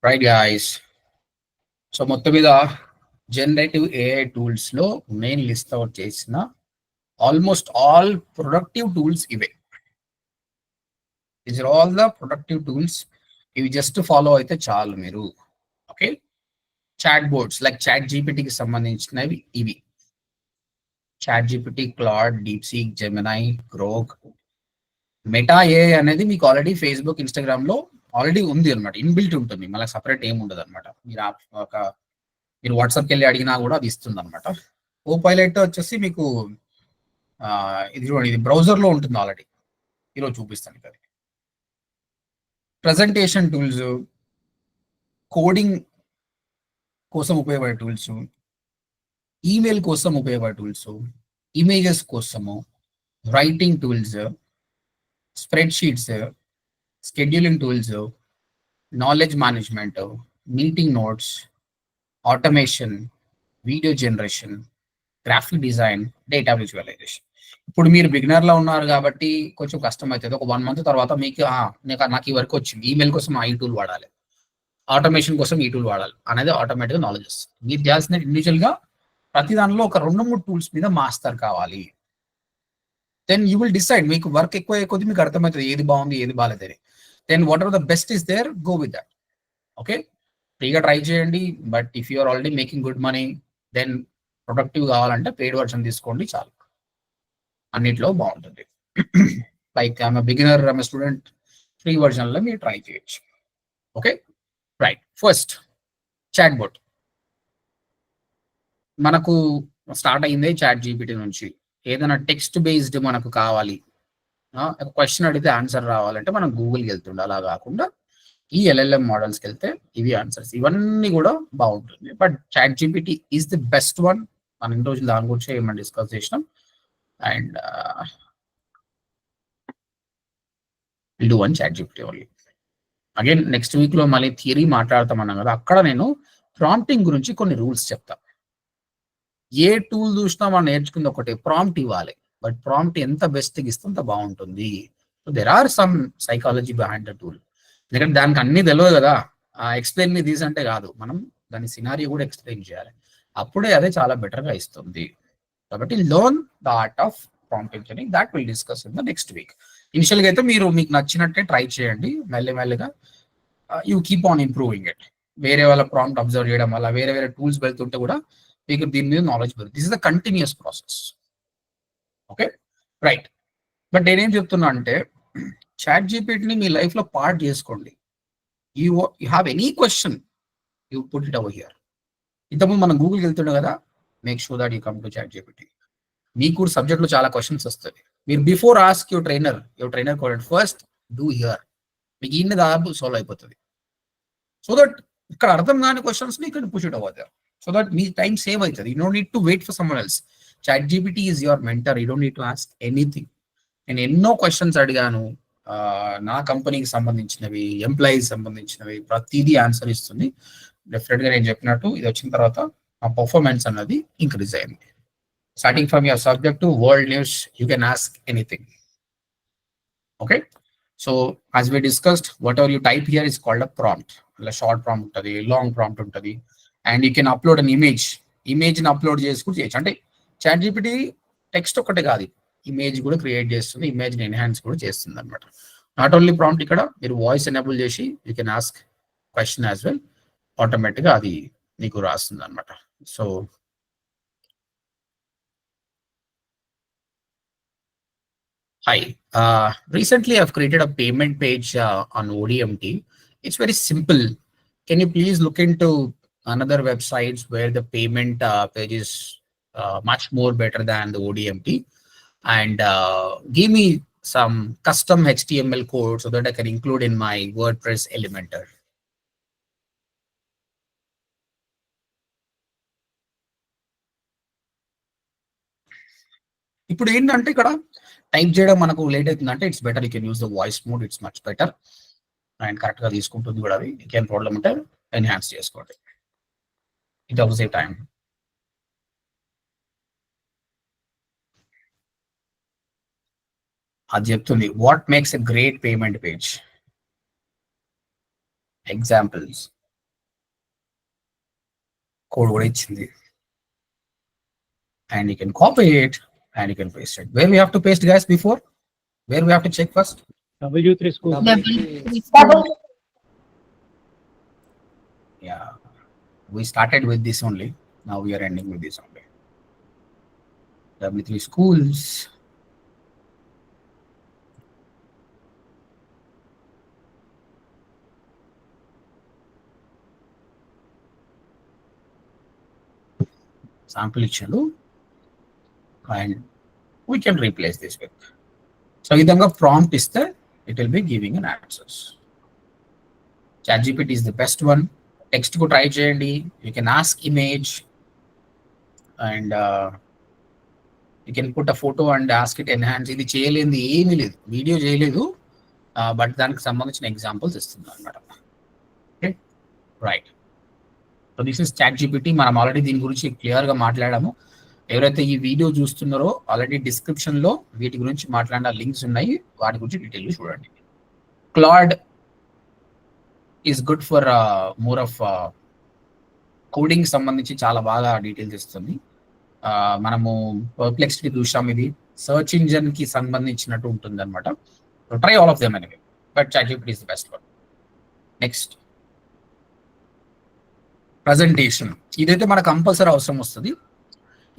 Right guys. So మొత్తం మీద generative AI tools లో మెయిన్ లిస్ట్ అవుట్ చేసిన ఆల్మోస్ట్ ఆల్ ప్రొడక్టివ్ టూల్స్ ఇవే. These are all the productive tools. ఇవి just follow అయితే చాలు మీరు. ఓకే, చాట్ బోర్డ్స్ లైక్ చాట్ జీపీటీకి సంబంధించినవి ఇవి. ChatGPT, Claude, DeepSeek, Gemini, Grok, Meta AI అనేది మీకు ఆల్రెడీ ఫేస్బుక్, ఇన్స్టాగ్రామ్ లో ఆల్రెడీ ఉంది అనమాట. ఇన్బిల్ట్ ఉంటుంది, మళ్ళీ సపరేట్ ఏమి ఉండదు అనమాట. మీరు వాట్సాప్కి వెళ్ళి అడిగినా కూడా అది ఇస్తుంది అనమాట. ఓ పైలట్ వచ్చేసి మీకు ఇది చూడండి, ఇది బ్రౌజర్ లో ఉంటుంది ఆల్రెడీ. ఈరోజు చూపిస్తాను ఇది. ప్రజెంటేషన్ టూల్స్, కోడింగ్ కోసం ఉపయోగపడే టూల్స్, ఈమెయిల్ కోసం ఉపయోగపడే టూల్స్, ఇమేజెస్ కోసము, writing tools, spreadsheets, scheduling tools, knowledge management, meeting notes, automation, video generation, graphic design, data visualisation. ఇప్పుడు మీరు బిగినర్ లో ఉన్నారు కాబట్టి కొంచెం కష్టం అవుతుంది. ఒక 1 month తర్వాత మీకు నాకు ఈ వరకు వచ్చింది, ఈమెయిల్ కోసం ఈ టూల్ వాడాలి, ఆటోమేషన్ కోసం ఈ టూల్ వాడాలి అనేది ఆటోమేటిక్గా నాలెడ్జ్ వస్తుంది. మీరు చేయాల్సిన ఇండివిజువల్ గా ప్రతి దానిలో ఒక 2-3 టూల్స్ మీద మాస్టర్ కావాలి. Then you will decide. మీకు వర్క్ ఎక్కువ కొద్ది మీకు అర్థమవుతుంది ఏది బాగుంది ఏది బాగాలేదని. Then whatever the best is there, go with that. Okay, ఫ్రీగా ట్రై చేయండి. But if you are already making good money, then productive కావాలంటే పెయిడ్ వర్షన్ తీసుకోండి చాలు, అన్నిట్లో బాగుంటుంది. Like I'm beginner, I'm student, free version లో మీరు try చేయొచ్చు. Okay right. First chatbot మనకు స్టార్ట్ అయిందే చాట్ జీపీటీ నుంచి. ఏదైనా టెక్స్ట్ బేస్డ్ మనకు కావాలి, క్వశ్చన్ అడిగితే ఆన్సర్ రావాలంటే మనం గూగుల్కి వెళ్తుండే, అలా కాకుండా ఈ ఎల్ఎల్ఎం మోడల్స్కి వెళ్తే ఇవి ఆన్సర్స్, ఇవన్నీ కూడా బాగుంటుంది. But ChatGPT is the best one. మనం ఇన్ని రోజులు దాని గురించి ఏమైనా డిస్కస్ చేసినాం. And will do one ChatGPT only. Again next week లో మళ్ళీ థియరీ మాట్లాడతామన్నాం కదా, అక్కడ నేను ప్రాంప్టింగ్ గురించి కొన్ని రూల్స్ చెప్తా. ఏ టూల్ చూసినా మనం నేర్చుకుంది ఒకటి, ప్రాంప్ట్ ఇవ్వాలి. బట్ ప్రాంప్ట్ ఎంత బెస్ట్ ఇస్తే అంత బాగుంటుంది. So there are some psychology behind the tool. ఎందుకంటే దానికి అన్ని తెలియదు కదా. ఎక్స్ప్లెయిన్ మీ దీస్ అంటే కాదు, మనం దాని సినారియో కూడా ఎక్స్ప్లెయిన్ చేయాలి. అప్పుడే అదే చాలా బెటర్ గా ఇస్తుంది. కాబట్టి learn the art of prompt engineering. That will discuss in the next week. Initial గా అయితే మీకు నచ్చినట్టే ట్రై చేయండి. మెల్లమెల్లగా you keep on improving it. వేరే వాళ్ళ ప్రాంప్ట్ అబ్జర్వ్ చేయడం వల్ల, వేరే వేరే టూల్స్ వెళ్తుంటే కూడా మీకు దీని మీద నాలెడ్జ్ పెరుగుతుంది. This is the continuous process. Okay right. But నేనేం చెప్తున్నా అంటే, చాట్ జీపీటీని మీ లైఫ్ లో పార్ట్ చేసుకోండి. You have any question, you put it over here. ఇంతకుముందు మనం గూగుల్కి వెళ్తుండే కదా, make sure that you come to ChatGPT. మీకు సబ్జెక్ట్ లో చాలా క్వశ్చన్స్ వస్తాయి. మీరు before ask your trainer code first do here. మీకు ఇన్ని దాదాపు సాల్వ్ అయిపోతుంది. సో దట్ ఇక్కడ అర్థం కాని క్వశ్చన్స్ ని ఇక్కడ push it over there. So that మీ టైం సేవ్ అవుతుంది. You don't need to wait for someone else. ChatGPT is your mentor. You don't need to ask anything. నేను ఎన్నో క్వశ్చన్స్ అడిగాను, నా కంపెనీకి సంబంధించినవి, ఎంప్లాయీస్ సంబంధించినవి, ప్రతిదీ ఆన్సర్ ఇస్తుంది. డెఫినెట్ గా నేను చెప్పినట్టు ఇది వచ్చిన తర్వాత ఆ పర్ఫార్మెన్స్ అన్నది ఇంక్రీజ్ అయింది. Starting from your subject to world news, you can ask anything. Okay, so as we discussed, whatever you type here is called a prompt. A short prompt untadi, long prompt untadi, and you can upload an image ni upload chesukoni cheyochu. Ante chat gpt text okate kaadu, image kuda create chestundi, image ni enhance kuda chestundi annamata. Not only prompt, ikkada meer voice enable chesi you can ask question as well, automatic ga adi neeku rastundi annamata. So hi, recently I've created a payment page on ODMT. It's very simple. Can you please look into another websites where the payment page is much more better than the ODMT, and give me some custom HTML code so that I can include in my WordPress Elementor. ఇప్పుడు ఏంటంటే ఇక్కడ type చేయడం మనకు late అవుతుందంటే it's better you can use the voice mode. It's much better and correct గా తీసుకుంటుంది కూడా. అది ఇంకేం ప్రాబ్లం ఉంటే ఎన్హాన్స్ చేసుకోండి. It also save time. అది చెప్తుంది what makes a great payment page. Examples. Code కూడా ఇచ్చింది. And you can copy it and you can paste it. Where we have to paste, guys, before? Where we have to check first? W3 school. Yeah. We started with this only. Now we are ending with this only. W3 schools. Sample ఇచ్చాడు and we can replace this with. So ఈ విధంగా prompt ఇస్తే it will be giving an answers. ChatGPT is the best one. Text కు try చేయండి. You can ask image and you can put a photo and ask it enhance. ఇది చేయలేదు, ఏమీ లేదు, video చేయలేదు, బట్ దానికి సంబంధించిన ఎగ్జాంపుల్స్ ఇస్తుంది అనమాట. Okay, right. So this is ChatGPT. మనం ఆల్రెడీ దీని గురించి క్లియర్గా మాట్లాడాము. ఎవరైతే ఈ వీడియో చూస్తున్నారో ఆల్రెడీ డిస్క్రిప్షన్లో వీటి గురించి మాట్లాడిన లింక్స్ ఉన్నాయి, వాటి గురించి డీటెయిల్గా చూడండి. Claude is good for more of coding సంబంధించి చాలా బాగా డీటెయిల్స్ ఇస్తుంది. మనము పర్ప్లెక్సిటీ చూసాం, ఇది సర్చ్ ఇంజన్ కి సంబంధించినట్టు ఉంటుంది అనమాట. Try all of them anyway, but ChatGPT is the best one. Next presentation. ఇదైతే మనకు కంపల్సరీ అవసరం వస్తుంది.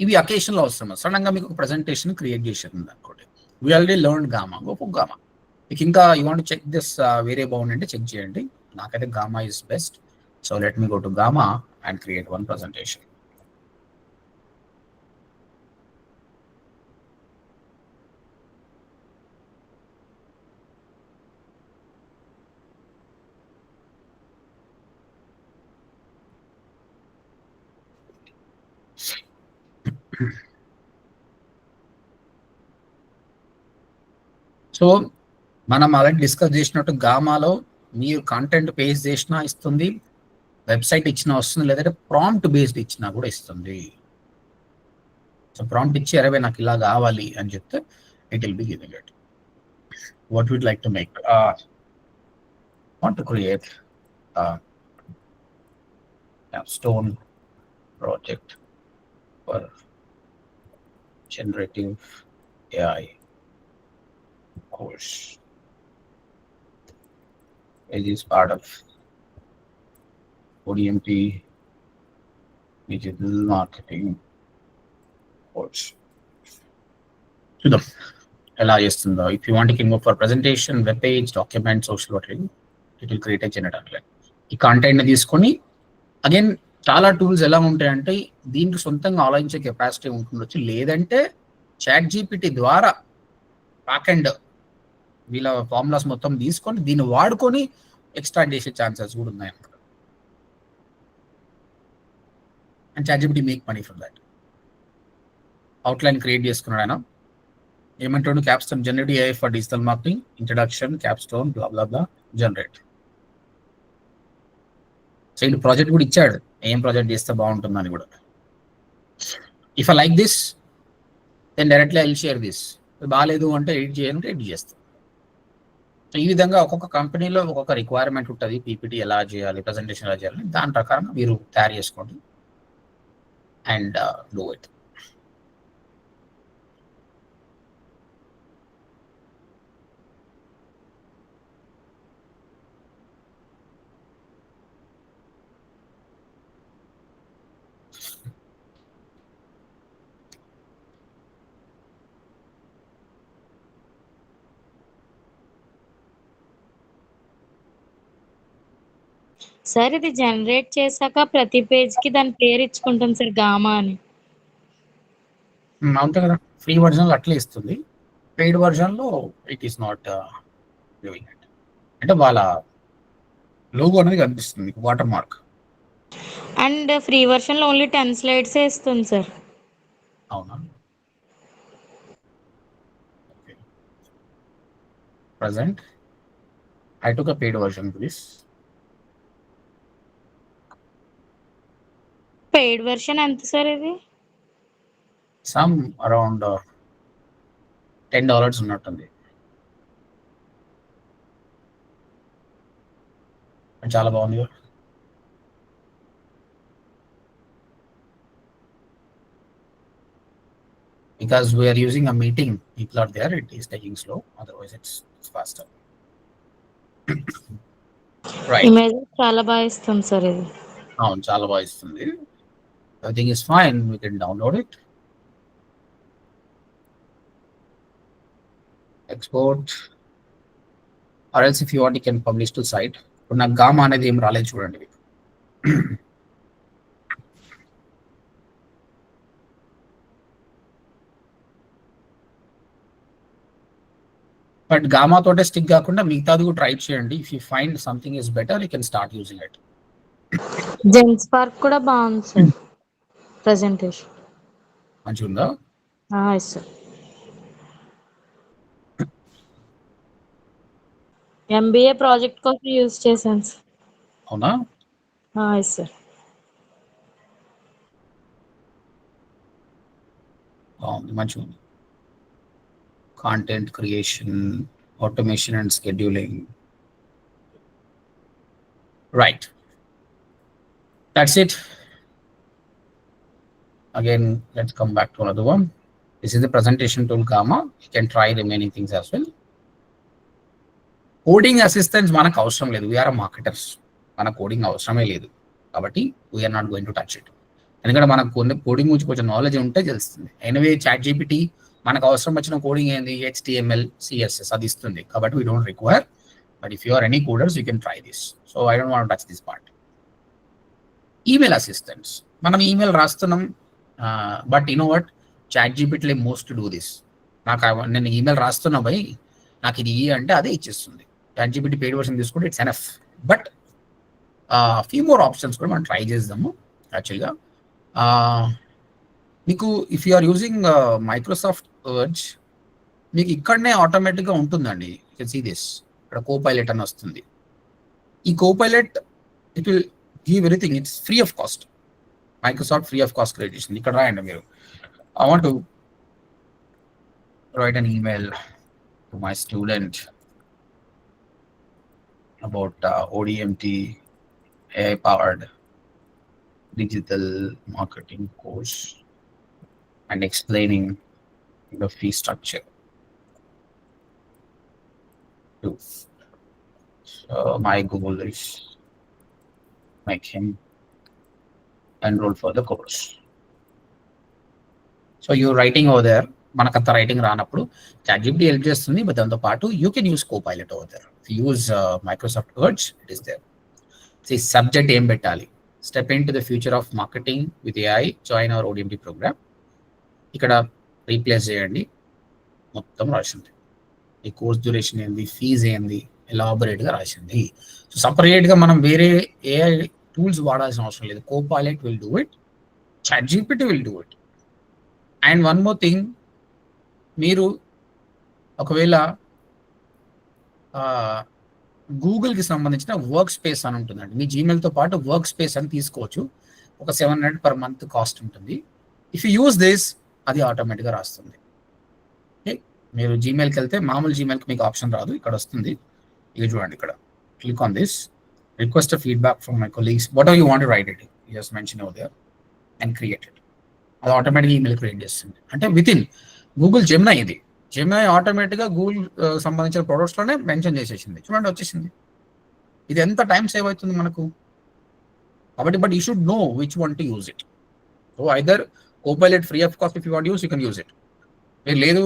ఇవి అకేషన్లో అవసరం. సడన్గా మీకు ఒక ప్రజెంటేషన్ క్రియేట్ చేసేది అనుకోండి. We already learn gamma, Gopu gamma. మీకు ఇంకా యూ వాంట్ చెక్ దిస్ వేరే బాగుందంటే చెక్ చేయండి. నాకైతే gamma is best. So let me go to gamma and create one presentation. So మనం ఆల్రెడీ డిస్కస్ చేసినట్టు గామాలో మీరు కంటెంట్ పేస్ట్ చేసినా ఇస్తుంది, వెబ్సైట్ ఇచ్చినా వస్తుంది, లేదంటే ప్రాంప్ట్ బేస్డ్ ఇచ్చినా కూడా ఇస్తుంది. సో ప్రాంప్ట్ ఇచ్చి అరే నాకు ఇలా కావాలి అని చెప్తే it will be giving it. What would like to make, want to create capstone project for generative AI course. It is part of ODMP digital marketing course. చూద్దాం ఎలా చేస్తుందో. If you want king go for presentation, web page, document, social వాటింగ్, it will create a generator. ఈ కంటెంట్ని తీసుకొని again చాలా tools ఎలా ఉంటాయంటే దీనికి సొంతంగా ఆలోచించే కెపాసిటీ ఉంటుండొచ్చు, లేదంటే ChatGPT ద్వారా బ్యాక్ అండ్ వీళ్ళ ఫార్ములాస్ మొత్తం తీసుకొని దీన్ని వాడుకొని ఎక్స్ట్రాక్ట్ చేసే ఛాన్సెస్ కూడా ఉన్నాయి అన్నమాట. And ChatGPT make money from that. Outline create చేసుకున్నాడు ఆయన. ఏమంటాడు, capstone generative AI for digital marketing, introduction, capstone blah blah blah generate. So ఈ ప్రాజెక్ట్ కూడా ఇచ్చాడు, ఏం ప్రాజెక్ట్ చేస్తే బాగుంటుందని కూడా. If I like this then directly I will share this. బాగాలేదు అంటే ఎడిట్ చేయాలంటే ఎడిట్ చేస్తాం. సో ఈ విధంగా ఒక్కొక్క కంపెనీలో ఒక్కొక్క రిక్వైర్మెంట్ ఉంటుంది. పీపీటీ ఎలా చేయాలి, ప్రజెంటేషన్ ఎలా చేయాలి, దాని ప్రకారం మీరు తయారు చేసుకోండి అండ్ డూ ఇట్. సార్ ఇది జనరేట్ చేశాక ప్రతి పేజ్ కి దాని పేరు ఇచ్చుకుంటాం సార్, గామా అని. అంతే కదా, ఫ్రీ వర్జన్లో అట్లే ఇస్తుంది. పెయిడ్ వర్జన్లో it is not doing it. అంటే వాళ్ళ లోగో అనేది కనిపిస్తుంది, watermark. And free version లో ఓన్లీ 10 స్లైడ్స్ ఇస్తుంది సార్. అవునా, present I took a paid version for this. Paid version ఎంత సార్ ఇది? Some around $10 ఉన్నట్టుంది. చాలా బాగుంది. because we are using a meeting, people are there, it is taking slow, otherwise it's faster. Right. Image చాలా బాగా ఇస్తుంది sir ఇది. అవును, చాలా బాగా ఇస్తుంది. Everything is fine, we can download it, export, or else if you want you can publish to site. ఇప్పుడు నాకు గామా అనేది ఏం రాలేదు చూడండి మీకు. బట్ గామా తోటే స్టిక్ కాకుండా మిగతాది కూడా ట్రై చేయండి. If you find something is better you can start using it. Genspark కూడా బాగుంది సార్ ప్రెజెంటేషన్. మంచిగా ఉందా? Yes sir. ఎంబీఏ ప్రాజెక్ట్ కోసం యూజ్ చేశాను సార్. అవునా? Yes sir. బాగుంది, మంచిగా ఉంది. Content creation, automation and scheduling. Right, that's it. Again, let's come back to another one. This is the presentation tool Gamma. You can try remaining things as well. Coding assistance మనకు అవసరం లేదు, we are marketers, మన coding అవసరమే లేదు కాబట్టి we're not going to touch it. ఎందుకంటే మనకు కొన్ని కోడింగ్ గురించి కొంచెం నాలెడ్జ్ ఉంటే తెలుస్తుంది. ఎనివే చాట్ జీపీటీ మనకు అవసరం వచ్చిన కోడింగ్ ఏంది, HTML CSS అది ఇస్తుంది కాబట్టి we don't require. But if you are any coders you can try this. So I don't want touch this part. Email assistants, మనం ఈమెయిల్ రాస్తున్నాం, బట్ యు నో వాట్, చాట్ జీపీటీలో మోస్ట్ డూ దిస్. నేను email రాస్తున్నా బై, నాకు ఇది అంటే అదే ఇచ్చేస్తుంది. చాట్ జీపీటీ పెయిడ్ వర్షన్ తీసుకుంటే it's enough. But few more options కూడా మనం ట్రై చేద్దాము. యాక్చువల్గా మీకు if you are using Microsoft word, మీకు ఇక్కడనే ఆటోమేటిక్గా ఉంటుందండి. యూ కెన్ సీ దిస్, ఇక్కడ కోపైలట్ అని వస్తుంది. ఈ Copilot it will give everything, it's free of cost. Microsoft free of cost create చేసింది. ఇక్కడ రాయండి మీరు, I want to write an email to my student about ODMT AI powered digital marketing course and explaining the fee structure. So my goal is make him enroll for the course. So you're writing over there. మనకంత writing రానప్పుడు ChatGPT help చేస్తుంది, but దాంతో పాటు you can use Copilot over there. Use Microsoft Words, it is there. See subject ఏం పెట్టాలి, step in to the future of marketing with AI, join our ODMT programme. ఇక్కడ replace చేయండి, మొత్తం రాసింది. ఈ కోర్స్ డ్యూరేషన్ ఏంది, ఫీజ్ ఏంది, ఎలాబొరేట్గా రాసింది. సో సపరేట్గా మనం వేరే AI టూల్స్ వాడాల్సిన అవసరం లేదు. Copilot will do it, ChatGPT will do it. And one more thing, మీరు ఒకవేళ గూగుల్కి సంబంధించిన వర్క్ స్పేస్ అని ఉంటుందండి. మీ జీమెయిల్తో పాటు వర్క్ స్పేస్ అని తీసుకోవచ్చు. ఒక 700 per month కాస్ట్ ఉంటుంది. ఇఫ్ యూ యూజ్ దిస్, అది ఆటోమేటిక్గా రాస్తుంది. ఓకే, మీరు జీమెయిల్కి వెళ్తే మామూలు జీమెయిల్కి మీకు ఆప్షన్ రాదు, ఇక్కడ వస్తుంది. ఇది చూడండి, ఇక్కడ click on this, request feedback from my colleagues, whatever you want to write it, you just mention over there and create it. అది ఆటోమేటిక్గా ఈమెయిల్ క్రియేట్ చేస్తుంది. అంటే విత్ ఇన్ గూగుల్ జెమినై, ఇది జెమినై ఆటోమేటిక్గా గూగుల్ సంబంధించిన ప్రొడక్ట్స్లోనే mention చేసేసింది. చూడండి వచ్చేసింది. ఇది ఎంత టైం సేవ్ అవుతుంది మనకు కాబట్టి. But you should know which one to use it. So either Copilot free of cost, if you want use you can use it. మీరు లేదు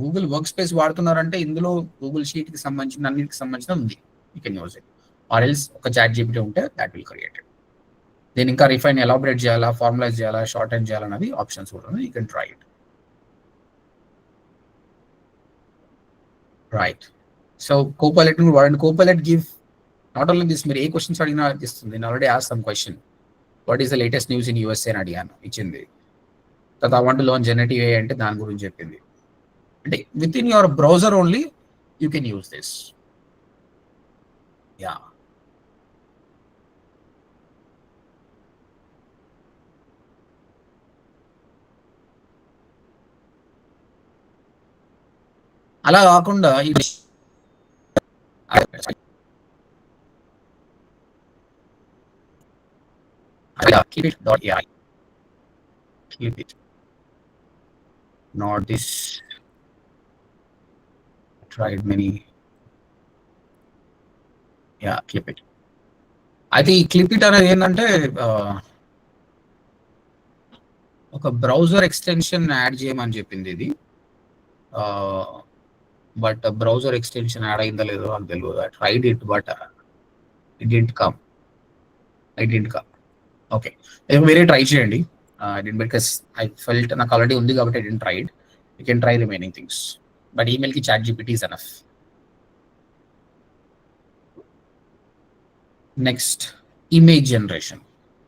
గూగుల్ వర్క్ స్పేస్ వాడుతున్నారంటే ఇందులో గూగుల్ షీట్కి సంబంధించిన అన్నిటికి సంబంధించిన ఉంది, you can use it. Or else ఒక ChatGPT ఉంటే దాట్ విల్ క్రియేట్ ఇట్. దీన్ని ఇంకా రిఫైన్, ఎలాబరేట్ చేయాలా, ఫార్ములైజ్ చేయాలా, షార్ట్ హ్యాండ్ చేయాలన్నది ఆప్షన్స్ కూడా ఉంది. You can try it. Right, so Copilot వాడండి. Copilot give not only this, మీరు ఏ క్వశ్చన్స్ అడిగినా ఇస్తుంది. నేను already ask some question, what is the latest news in USA అని అడిగాను, ఇచ్చింది. తర్వాత I want to learn generative AI అంటే దాని గురించి చెప్పింది. అంటే with in your browser only you can use this. Yeah, అలా కాకుండా ఇది keep it.ai, keep it. not this. Tried many. Yeah, clip it. అయితే ఈ క్లిప్ ఇట్ అనేది ఏంటంటే ఒక బ్రౌజర్ ఎక్స్టెన్షన్ యాడ్ చేయమని చెప్పింది ఇది. బట్ బ్రౌజర్ ఎక్స్టెన్షన్ యాడ్ అయిందో లేదో నాకు తెలియదు. I tried it but it didn't come. Okay, వేరే ట్రై చేయండి. బికాస్ ఐ ఫెల్ట్ నాకు ఆల్రెడీ ఉంది కాబట్టి I didn't try it. You can try remaining things. But ఈమెయిల్కి ChatGPT is enough. Next, image generation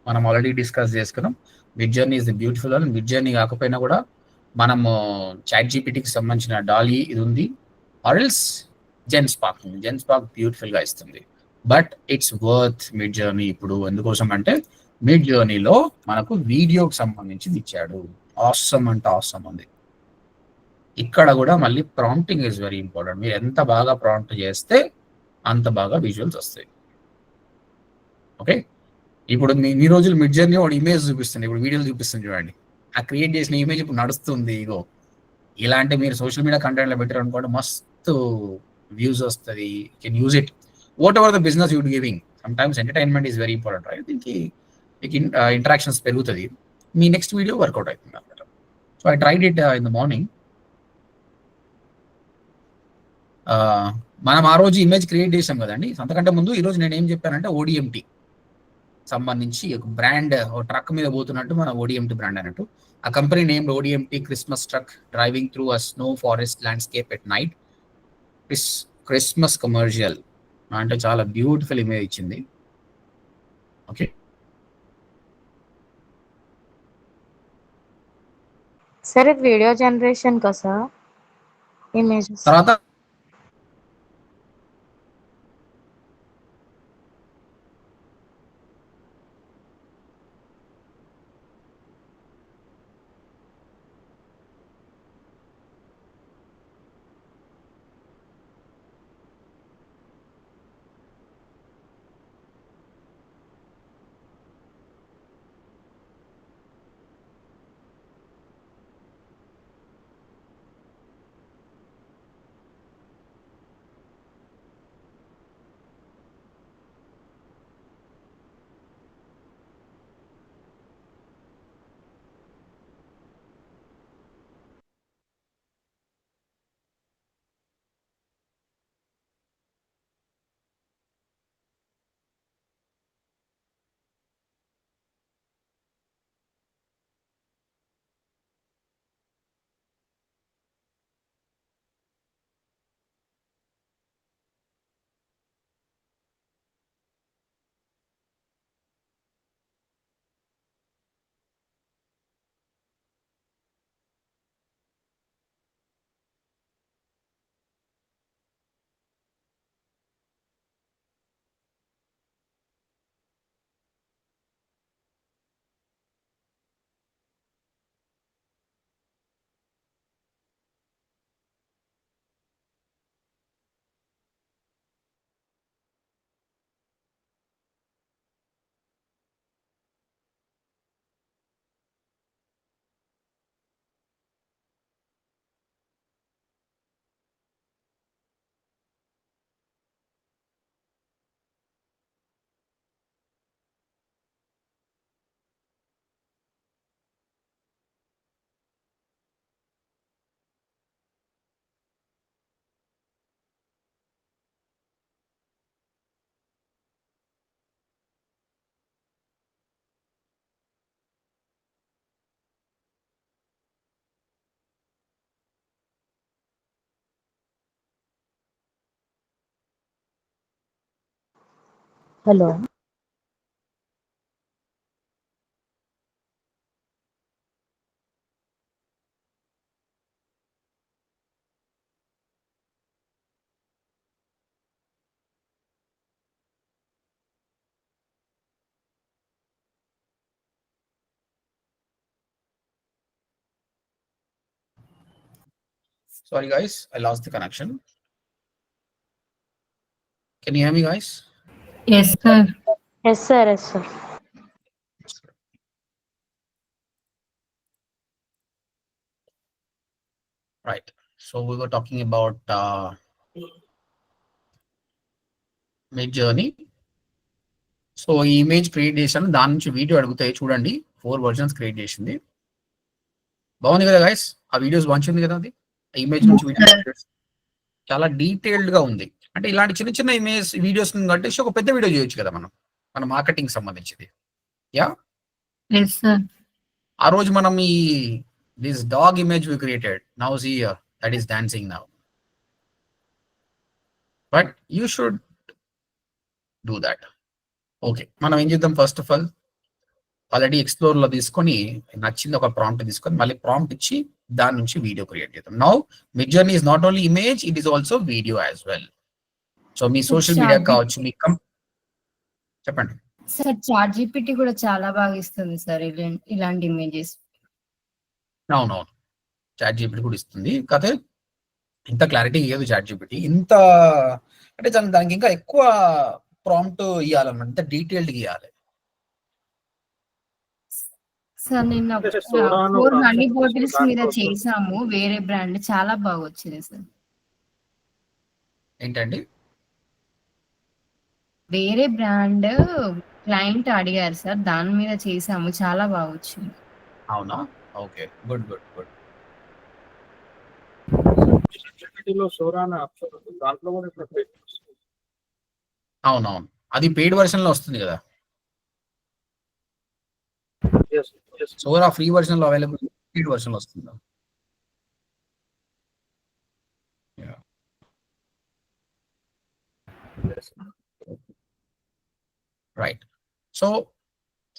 మనం ఆల్రెడీ డిస్కస్ చేసుకున్నాం. Midjourney is the beautiful అని. మిడ్జర్నీ కాకపోయినా కూడా మనము ChatGPTకి సంబంధించిన డాలీ ఇది ఉంది, ఆర్ఎల్స్ జెన్స్పార్క్ బ్యూటిఫుల్గా ఇస్తుంది. బట్ ఇట్స్ వర్త్ మిడ్జర్నీ ఇప్పుడు. ఎందుకోసం అంటే మిడ్జర్నీలో మనకు వీడియోకి సంబంధించి ఇచ్చాడు. ఆసమ్ అంటే ఆసమ్ ఉంది. ఇక్కడ కూడా మళ్ళీ ప్రాంప్టింగ్ ఇస్ వెరీ ఇంపార్టెంట్. మీరు ఎంత బాగా ప్రాంప్ట్ చేస్తే అంత బాగా విజువల్స్ వస్తాయి. ఓకే, ఇప్పుడు ఈ రోజులు మిడ్జర్నీ ఒక ఇమేజ్ చూపిస్తుంది, ఇప్పుడు వీడియోలు చూపిస్తుంది చూడండి. ఆ క్రియేట్ చేసిన ఇమేజ్ ఇప్పుడు నడుస్తుంది. ఇగో ఇలాంటి మీరు సోషల్ మీడియా కంటెంట్లో పెట్టారు అనుకోండి, మస్తు వ్యూస్ వస్తుంది. Can use it what ever the business యూడ్ giving. Some times entertainment is very important, right? దీనికి ఇంటరాక్షన్స్ పెరుగుతుంది, మీ నెక్స్ట్ వీడియో వర్కౌట్ అవుతుంది అనమాట. So I tried it in the morning. మనం ఆ రోజు ఇమేజ్ క్రియేట్ చేసాం కదండి. అంతకంటే ముందు ఈరోజు నేను ఏం చెప్పానంటే ODMT సంబంధించి ఒక బ్రాండ్, ఒక ట్రక్ మీద పోతున్నట్టు మన ODMT బ్రాండ్ అన్నట్టు. ఆ company name ODMT Christmas truck driving through a snow forest landscape at night. Christmas commercial అంటే చాలా బ్యూటిఫుల్ ఇమేజ్ ఇచ్చింది. ఓకే, సరే వీడియో జనరేషన్ కా సార్ ఇమేజెస్ తర్వాత hello Sorry guys, I lost the connection. Can you hear me guys? Yes, sir. Yes sir yes sir right. So we were talking about mid journey. So ఈ image create చేశాను, దాని నుంచి video అడుగుతాయి చూడండి. 4 versions create చేసింది. బాగుంది కదా guys? ఆ videos మంచిగా కదా? అది ఇమేజ్ నుంచి వీడియో చాలా డీటెయిల్డ్ గా ఉంది. అంటే ఇలాంటి చిన్న చిన్న ఇమేజ్ వీడియోస్ కట్టేసి ఒక పెద్ద వీడియో చేయొచ్చు కదా మనం, మన మార్కెటింగ్ సంబంధించింది. యా, ఆ రోజు మనం ఈ this dog image we created, now see that is dancing now, but you should do that. Okay, మనం ఏం చేద్దాం, first of all already explore లో తీసుకొని నచ్చింది ఒక ప్రాంప్ట్ తీసుకొని మళ్ళీ ప్రాంప్ట్ ఇచ్చి దాని నుంచి వీడియో క్రియేట్ చేద్దాం. Now mid journey is not only image, it is also video as well. So me social media కావచ్చు, మీ చెప్పండి సార్. చాట్ జీపీటీ కూడా చాలా బాగా ఇస్తుంది సార్ ఇలాంటి ఇమేజెస్. అవునవును, చాట్ జీపీటీ కూడా ఇస్తుంది. కాకపోతే ఇంత క్లారిటీ ఇవ్వదు చాట్ జీపీటీ. ఇంత అంటే దానికి ఇంకా ఎక్కువ ప్రాంప్ట్ ఇవ్వాలన్నమాట, ఇంత డీటెయిల్డ్ ఇవ్వాలి. సార్ నిన్న 4 హనీ బాటిల్స్ మీద చేసాము, వేరే బ్రాండ్, చాలా బాగా వచ్చింది సార్. ఏంటండి? వేరే బ్రాండ్ క్లయింట్ అడిగారు సార్, దాని మీద చేసాము, చాలా బాగా వచ్చింది. అవునా? Okay, good good good. అవునవును, అది పెయిడ్ వర్షన్ లో వస్తుంది కదా. సోరా ఫ్రీ వర్షన్ లో అవైలబుల్, పెయిడ్ వర్షన్ లో వస్తుంది. రైట్. సో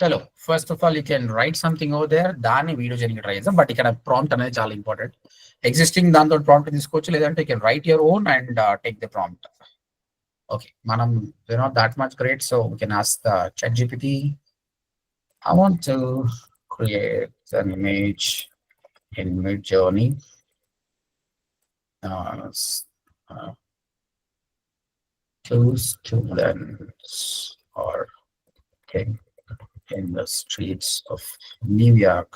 చలో, first of all you can write something over there, దాన్ని వీడియో జనరేట్ ట్రై చేద్దాం. బట్ ఇక్కడ ప్రాంప్ట్ అనేది చాలా ఇంపార్టెంట్. ఎగ్జిస్టింగ్ దాంతో ప్రాంప్ట్ తీసుకోవచ్చు, లేదంటే you can write your own and take the prompt. Okay, manam, we're not that much great, so we can ask the ChatGPT. I want to create an image in Midjourney. Two students are walking in the streets of New York,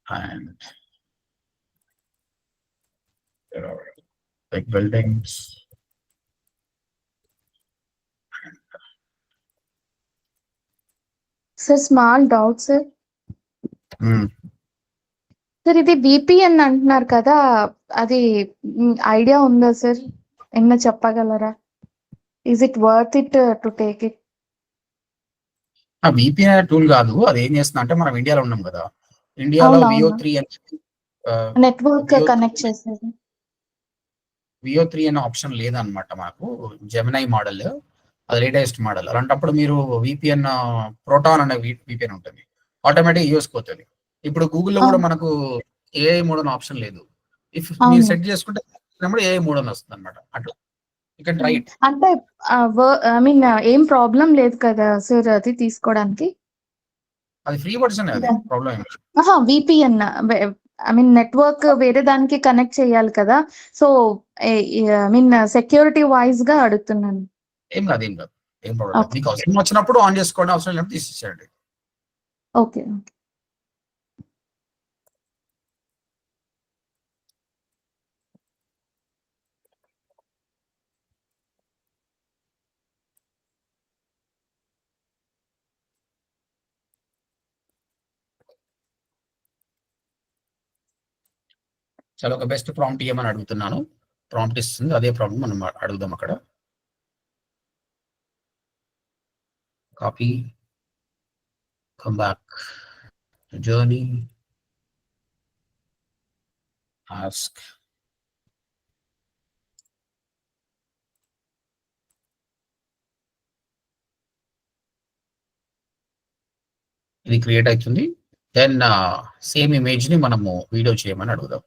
and there are big buildings. Sir small doubt sir. Hmm. Sir ఇది VPN అంటున్నారు కదా, అది idea ఉందా sir? ఏమన్నా చెప్పగలరా? Is it worth it to take it? ఆ VPN tool కాదు, అది ఏం చేస్తున్నా అంటే మనం ఇండియాలో ఉన్నాం కదా, ఇండియాలో VO3 నెట్వర్క్ కనెక్ట్ చేసేది. VO3 అనే ఆప్షన్ లేదనమాట మనకు. జెమినై మోడల్, అది లేటెస్ట్ మోడల్. అలాంటప్పుడు మీరు VPN ప్రోటాన్ అనే VPN ఉంటుంది, ఆటోమేటిక్ యూస్పోతుంది. ఇప్పుడు గూగుల్లో కూడా మనకు AI మోడ్ అనే ఆప్షన్ లేదు. ఇఫ్ మీరు సెట్ చేసుకుంటే AI మోడ్ అని వస్తుంది అనమాట. అట్లా యూ కెన్ ట్రై ఇట్. అంటే ఐ మీన్ ఏం ప్రాబ్లం లేదు కదా సార్ అది తీసుకోవడానికి? అది ఫ్రీ వర్షన్, అది ప్రాబ్లం ఏమి. VPN ఐ మీన్ నెట్వర్క్ వేరే దానికి కనెక్ట్ చేయాలి కదా, so I mean security wise గా అడుగుతున్నాను. ఏం కాదు, ఏం ప్రాబ్లం. మీకు అవసరం వచ్చినప్పుడు ఆన్ చేసుకోండి, అవసరం లేనప్పుడు తీసేసేయండి. ఓకే. చాలా ఒక బెస్ట్ ప్రాంప్ట్ ఇవ్వమని అడుగుతున్నాను. ప్రాంప్ట్ ఇస్తుంది, అదే ప్రాంప్ట్ మనం అడుగుదాం. అక్కడ copy, come back to journey, ask ఇది క్రియేట్ అవుతుంది. దెన్ సేమ్ ఇమేజ్ ని మనము వీడియో చేయమని అడుగుదాం.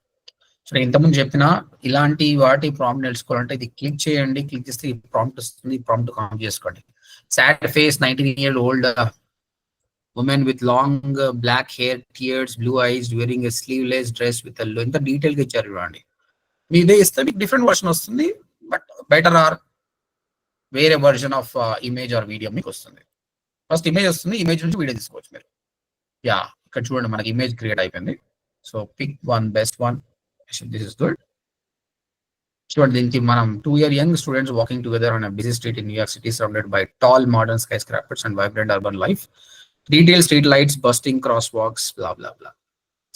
సో నేను ఇంతకుముందు చెప్పిన ఇలాంటి వాటి ప్రాంప్ట్ తెలుసుకోవాలంటే ఇది క్లిక్ చేయండి, క్లిక్ చేస్తే ఈ ప్రాంప్ట్ వస్తుంది, ప్రాంప్ట్ కాపీ చేసుకోండి. Sad face 19-year-old woman with long black hair, tears, blue eyes, wearing a sleeveless dress with ఎంత డీటెయిల్ గా ఇచ్చారు చూడండి. మీ ఇదే ఇస్తే మీకు డిఫరెంట్ వర్షన్ వస్తుంది, బట్ బెటర్ ఆర్ వేరే version of image or video మీకు వస్తుంది. ఫస్ట్ ఇమేజ్ వస్తుంది, ఇమేజ్ నుంచి వీడియో తీసుకోవచ్చు మీరు. యా, ఇక్కడ చూడండి మనకి ఇమేజ్ క్రియేట్ అయిపోయింది. So pick one best one, this is good. చూడండి దీనికి మనం 2 year young students walking together on a busy street in New York City surrounded by tall modern skyscrapers and vibrant urban life. Detailed street lights, busting crosswalks, blah blah blah.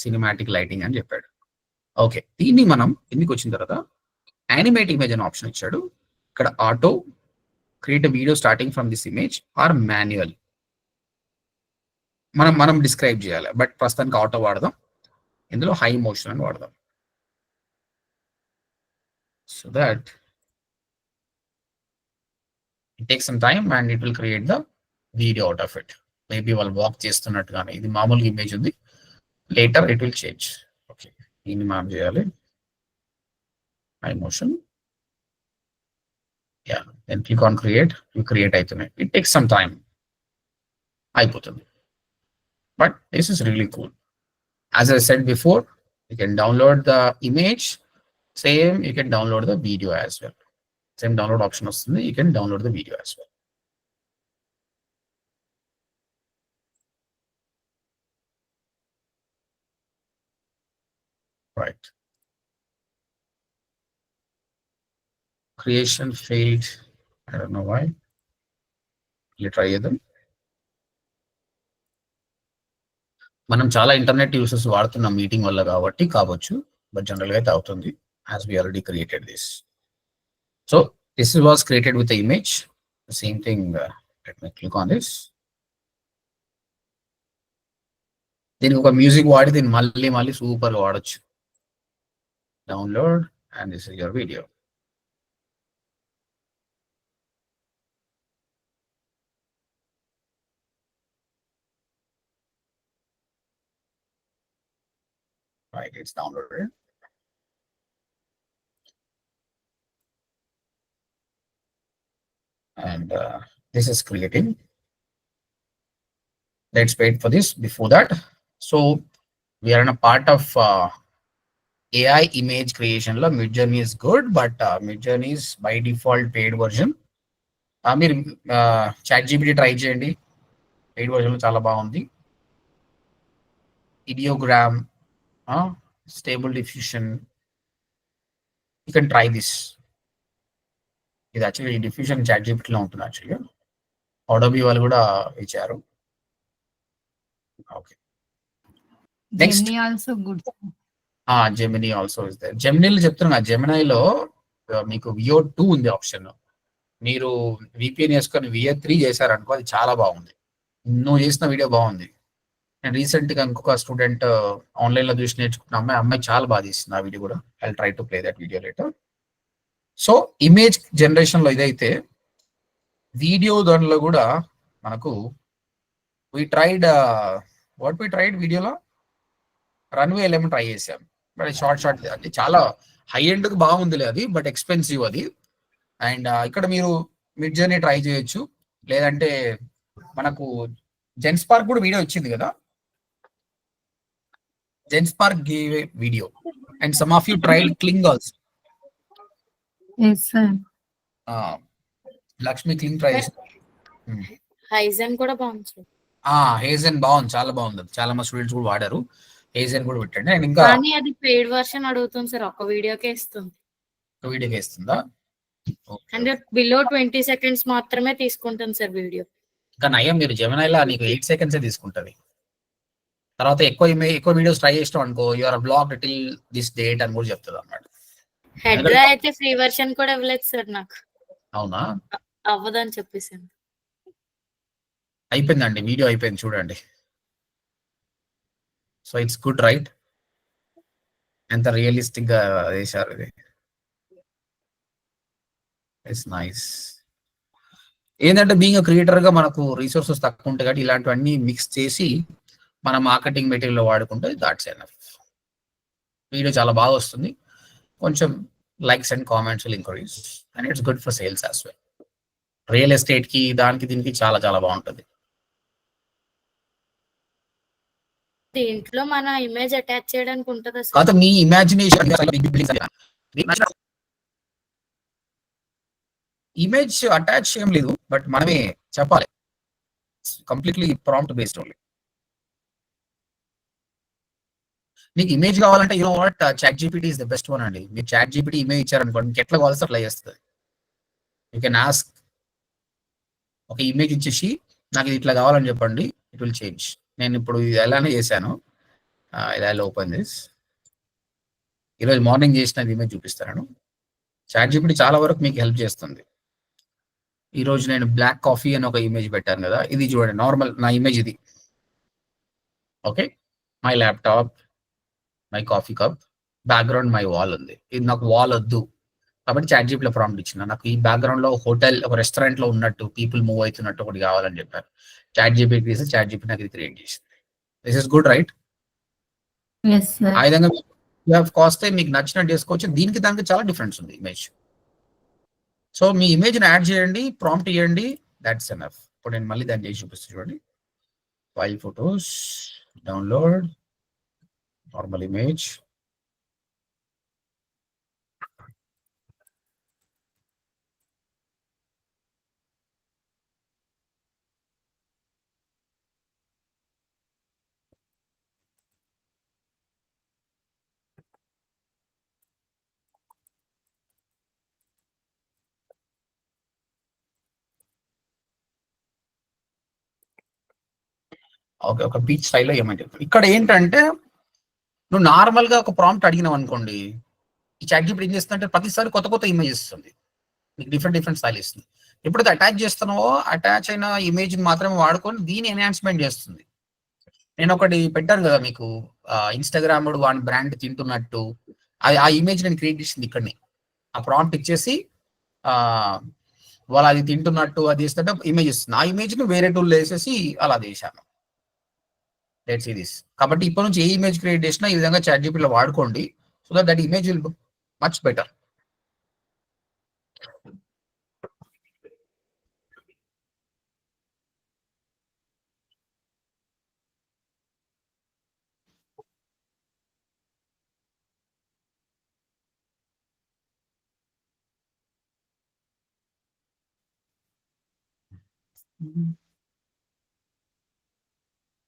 Cinematic lighting అని చెప్పాడు. Okay, దీన్ని మనం ఎందుకు వచ్చిన తర్వాత animate image అనే option ఇచ్చాడు. ఇక్కడ auto create video starting from this image are manual మనం డిస్క్రైబ్ చేయాలి. బట్ ప్రస్తుతానికి ఆటో వాడదాం, ఇందులో హై మోషన్ అని వాడదాం. So that it takes some time and it will create the video out of it. Maybe while walk చేస్తున్నట్టుగానే ఇది మామూలుగా image ఉంది, later it will change. Okay, దీన్ని మనం చేయాలి high motion. Yeah, then click on create, you create అవుతున్నాయి. It takes some time, అయిపోతుంది. But this is really cool. As I said before, you can download the image. Same, you can download the video as well. Same download option వస్తుంది, you can download the video as well. Right. Creation failed. I don't know why. You try them. మనం చాలా internet uses వాడుతున్నాం meeting వల్ల కాబట్టి కావచ్చు, but general గా అయితే అవుతుంది. As we already created this. So this was created with the image. The same thing, let me click on this. దీనికి ఒక మ్యూజిక్ వాడి దీన్ని మళ్ళీ సూపర్ గా వాడచ్చు. Download and this is your video. Right, it's downloaded. And this is creating. Let's wait for this. Before that, so we are in a part of AI image creation lo. Midjourney is good, but Midjourney is by default paid version. మీరు ChatGPT try చేయండి, paid version లో చాలా బాగుంది. Ideogram, Stable Diffusion, you can try this. ఇది actually diffusion ChatGPT లో ఉంటుంది. యాక్చువల్గా Adobe వాళ్ళు కూడా ఇచ్చారు. Okay, next Gemini also good. Gemini also is there. Gemini చెప్తున్నా, Geminiలో మీకు VO2 ఉంది ఆప్షన్. మీరు VPN వేసుకొని VO3 చేశారనుకో, అది చాలా బాగుంది. నువ్వు చేసిన వీడియో బాగుంది. నేను రీసెంట్ గా ఇంకొక స్టూడెంట్ ఆన్లైన్ లో చూసి నేర్చుకున్న అమ్మాయి చాలా బాగా తీస్తుంది ఆ వీడియో కూడా. I try to play that video later. So image generation లో ఇదైతే, వీడియో దానిలో కూడా మనకు వి ట్రైడ్ వీడియోలో రన్వే ఎలిమెంట్ ట్రై చేసాం. బట్ షార్ట్ అది చాలా హై ఎండ్ కి బాగుందిలే అది, బట్ ఎక్స్పెన్సివ్ అది. అండ్ ఇక్కడ మీరు మిడ్జర్నీ ట్రై చేయొచ్చు, లేదంటే మనకు జెన్స్పార్క్ కూడా వీడియో వచ్చింది కదా. జెన్స్పార్క్ gave a video and some of you tried Kling also. Yes sir. Lakshmi Kling try చేసి, హైజన్ కూడా బాగుంది. హేజన్ బాగుంది, చాలా బాగుంది. చాలా మంది స్టూడెంట్స్ కూడా వాడారు. హేజన్ కూడా పెట్టండి. అండ్ ఇంకా కానీ అది పెయిడ్ వర్షన్ అడుగుతుంది సార్, ఒక వీడియోకే ఇస్తుంది. వీడియోకి ఇస్తుందా? అంటే బిలో 20 seconds మాత్రమే తీసుకుంటుంది సార్ వీడియో. ఇంకా నయం, మీరు జెమినైలా నీకు 8 seconds తీసుకుంటది. తర్వాత ఎక్కువ వీడియోస్ ట్రై చేసినాం అనుకో, you're block till this date అని కూడా చెప్తుంది అన్నమాట. హెడ్ అయితే ఫ్రీ వర్షన్ కూడా ఇవ్వలేదు సార్ నాకు. అవునా? అవ్వదని చెప్పేసాను. అయిపోయిందండి, వీడియో అయిపోయింది చూడండి. సో ఇట్స్ గుడ్ రైట్, ఎంత రియలిస్టిక్ గా వేశారు ఇది. It's nice. ఏంటంటే బీయింగ్ క్రియేటర్ గా మనకు రిసోర్సెస్ తక్కువ ఉంటాయి కాబట్టి ఇలాంటివన్నీ మిక్స్ చేసి మన మార్కెటింగ్ మెటీరియల్ వాడుకుంటే దాట్స్ ఎనఫ్. వీడియో చాలా బాగా వస్తుంది. కొంచెం likes and comments will increase and it's good for sales as well. Real estate కి దానికి దీనికి చాలా చాలా బాగుంటుంది. దీంట్లో మన ఇమేజ్ అటాచ్ చేయడానికి ఉంటుందా సార్? కాదు, మీ ఇమాజినేషన్. ఇమేజ్ అటాచ్ ఏం లేదు, బట్ మనమే చెప్పాలి. Completely prompt based only. మీకు ఇమేజ్ కావాలంటే you know what, ChatGPT is the best one అండి. మీరు చాట్ జీపీటీ ఇమేజ్ ఇచ్చారనుకోండి, మీకు ఎట్లా కావాల్సి అట్లా చేస్తుంది. యూ కెన్ ఆస్క్ ఒక ఇమేజ్ ఇచ్చేసి నాకు ఇది ఇట్లా కావాలని చెప్పండి, ఇట్ విల్ చేంజ్. నేను ఇప్పుడు ఇది ఎలానే చేశాను. ఇలా ఓపెన్ దిస్. ఈరోజు మార్నింగ్ చేసిన ఇమేజ్ చూపిస్తాను. చాట్ జీపీటీ చాలా వరకు మీకు హెల్ప్ చేస్తుంది. ఈరోజు నేను బ్లాక్ కాఫీ అని ఒక ఇమేజ్ పెట్టాను కదా, ఇది చూడండి, నార్మల్ నా ఇమేజ్ ఇది. Okay, my laptop, my coffee cup, background my wall ఉంది. ఇది నాకు వాల్ వద్దు కాబట్టి చాట్ జీపీటీలో ప్రాంప్ట్ ఇచ్చిన, నాకు ఈ బ్యాక్గ్రౌండ్ లో హోటల్, ఒక రెస్టారెంట్ లో ఉన్నట్టు పీపుల్ మూవ్ అవుతున్నట్టు ఒకటి కావాలని చెప్పారు. చాట్ జీపీటీ తీసి చాట్ జీపీటీ నాకు ఇది క్రియేట్ చేసింది. This is good, right? ఆ విధంగా కాస్ట్ మీకు నచ్చినట్టు చేసుకోవచ్చు. దీనికి దానికి చాలా డిఫరెన్స్ ఉంది ఇమేజ్. సో మీ ఇమేజ్ని యాడ్ చేయండి, ప్రాంప్ట్ ఇవ్వండి, దాట్స్ ఎనఫ్. ఇప్పుడు నేను మళ్ళీ దాన్ని చేసి చూపిస్తాను చూడండి. File, photos, download, normal image. Okay, ఒక బీచ్ స్టైల్లో ఏమని చెప్తాను. ఇక్కడ ఏంటంటే నువ్వు నార్మల్ గా ఒక ప్రాంప్ట్ అడిగినావు అనుకోండి, ఈ చాట్ జీపీటీ ఏం చేస్తుందంటే ప్రతిసారి కొత్త కొత్త ఇమేజ్ ఇస్తుంది, మీకు డిఫరెంట్ స్టైల్ ఇస్తుంది. ఎప్పుడైతే అటాచ్ చేస్తున్నావో అటాచ్ అయిన ఇమేజ్ మాత్రమే వాడుకొని దీని ఎన్హాన్స్మెంట్ చేస్తుంది. నేను ఒకటి పెట్టాను కదా మీకు, ఇన్స్టాగ్రామ్ వాడి బ్రాండ్ తింటున్నట్టు, ఆ ఇమేజ్ నేను క్రియేట్ చేసింది ఇక్కడనే. ఆ ప్రాంప్ట్ ఇచ్చేసి వాళ్ళు అది తింటున్నట్టు అది ఇస్తుంటే ఇమేజ్ ఇస్తుంది. ఆ ఇమేజ్ ని వేరే టూల్ వేసేసి అలా చేశాను. Let's see this. కాబట్టి ఇప్పటి నుంచి ఏ ఇమేజ్ క్రియేట్ చేసినా ఈ విధంగా చాట్ జీపీటీలో వాడుకోండి, so that image will much better.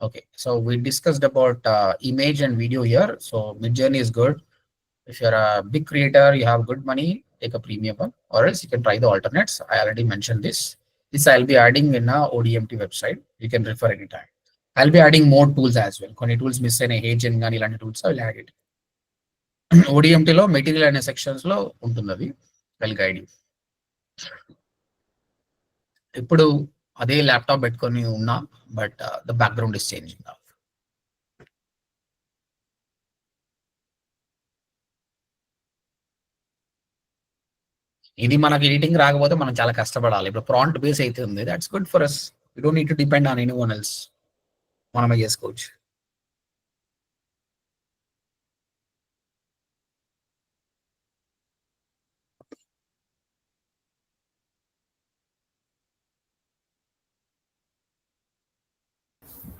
Okay, so we discussed about image and video here. So Midjourney is good. If you're a big creator, you have good money, take a premium one, or else you can try the alternates. I already mentioned this. This I'll be adding in a ODMT website. You can refer anytime. I'll be adding more tools as well. కొన్ని tools miss అయిన Agent గాని ఇలాంటి tools I'll add it. ODMT లో material అనే sections లో ఉంటుంది అది. I'll guide you. ఇప్పుడు అదే ల్యాప్టాప్ పెట్టుకొని ఉన్నా, but the background is changing. ఇది మనకి ఎడిటింగ్ రాకపోతే మనం చాలా కష్టపడాలి. ఇప్పుడు ప్రాంప్ట్ బేస్ అయితే ఉంది, that's good for us. You don't need to depend on anyone else. మనమే చేసుకోవచ్చు.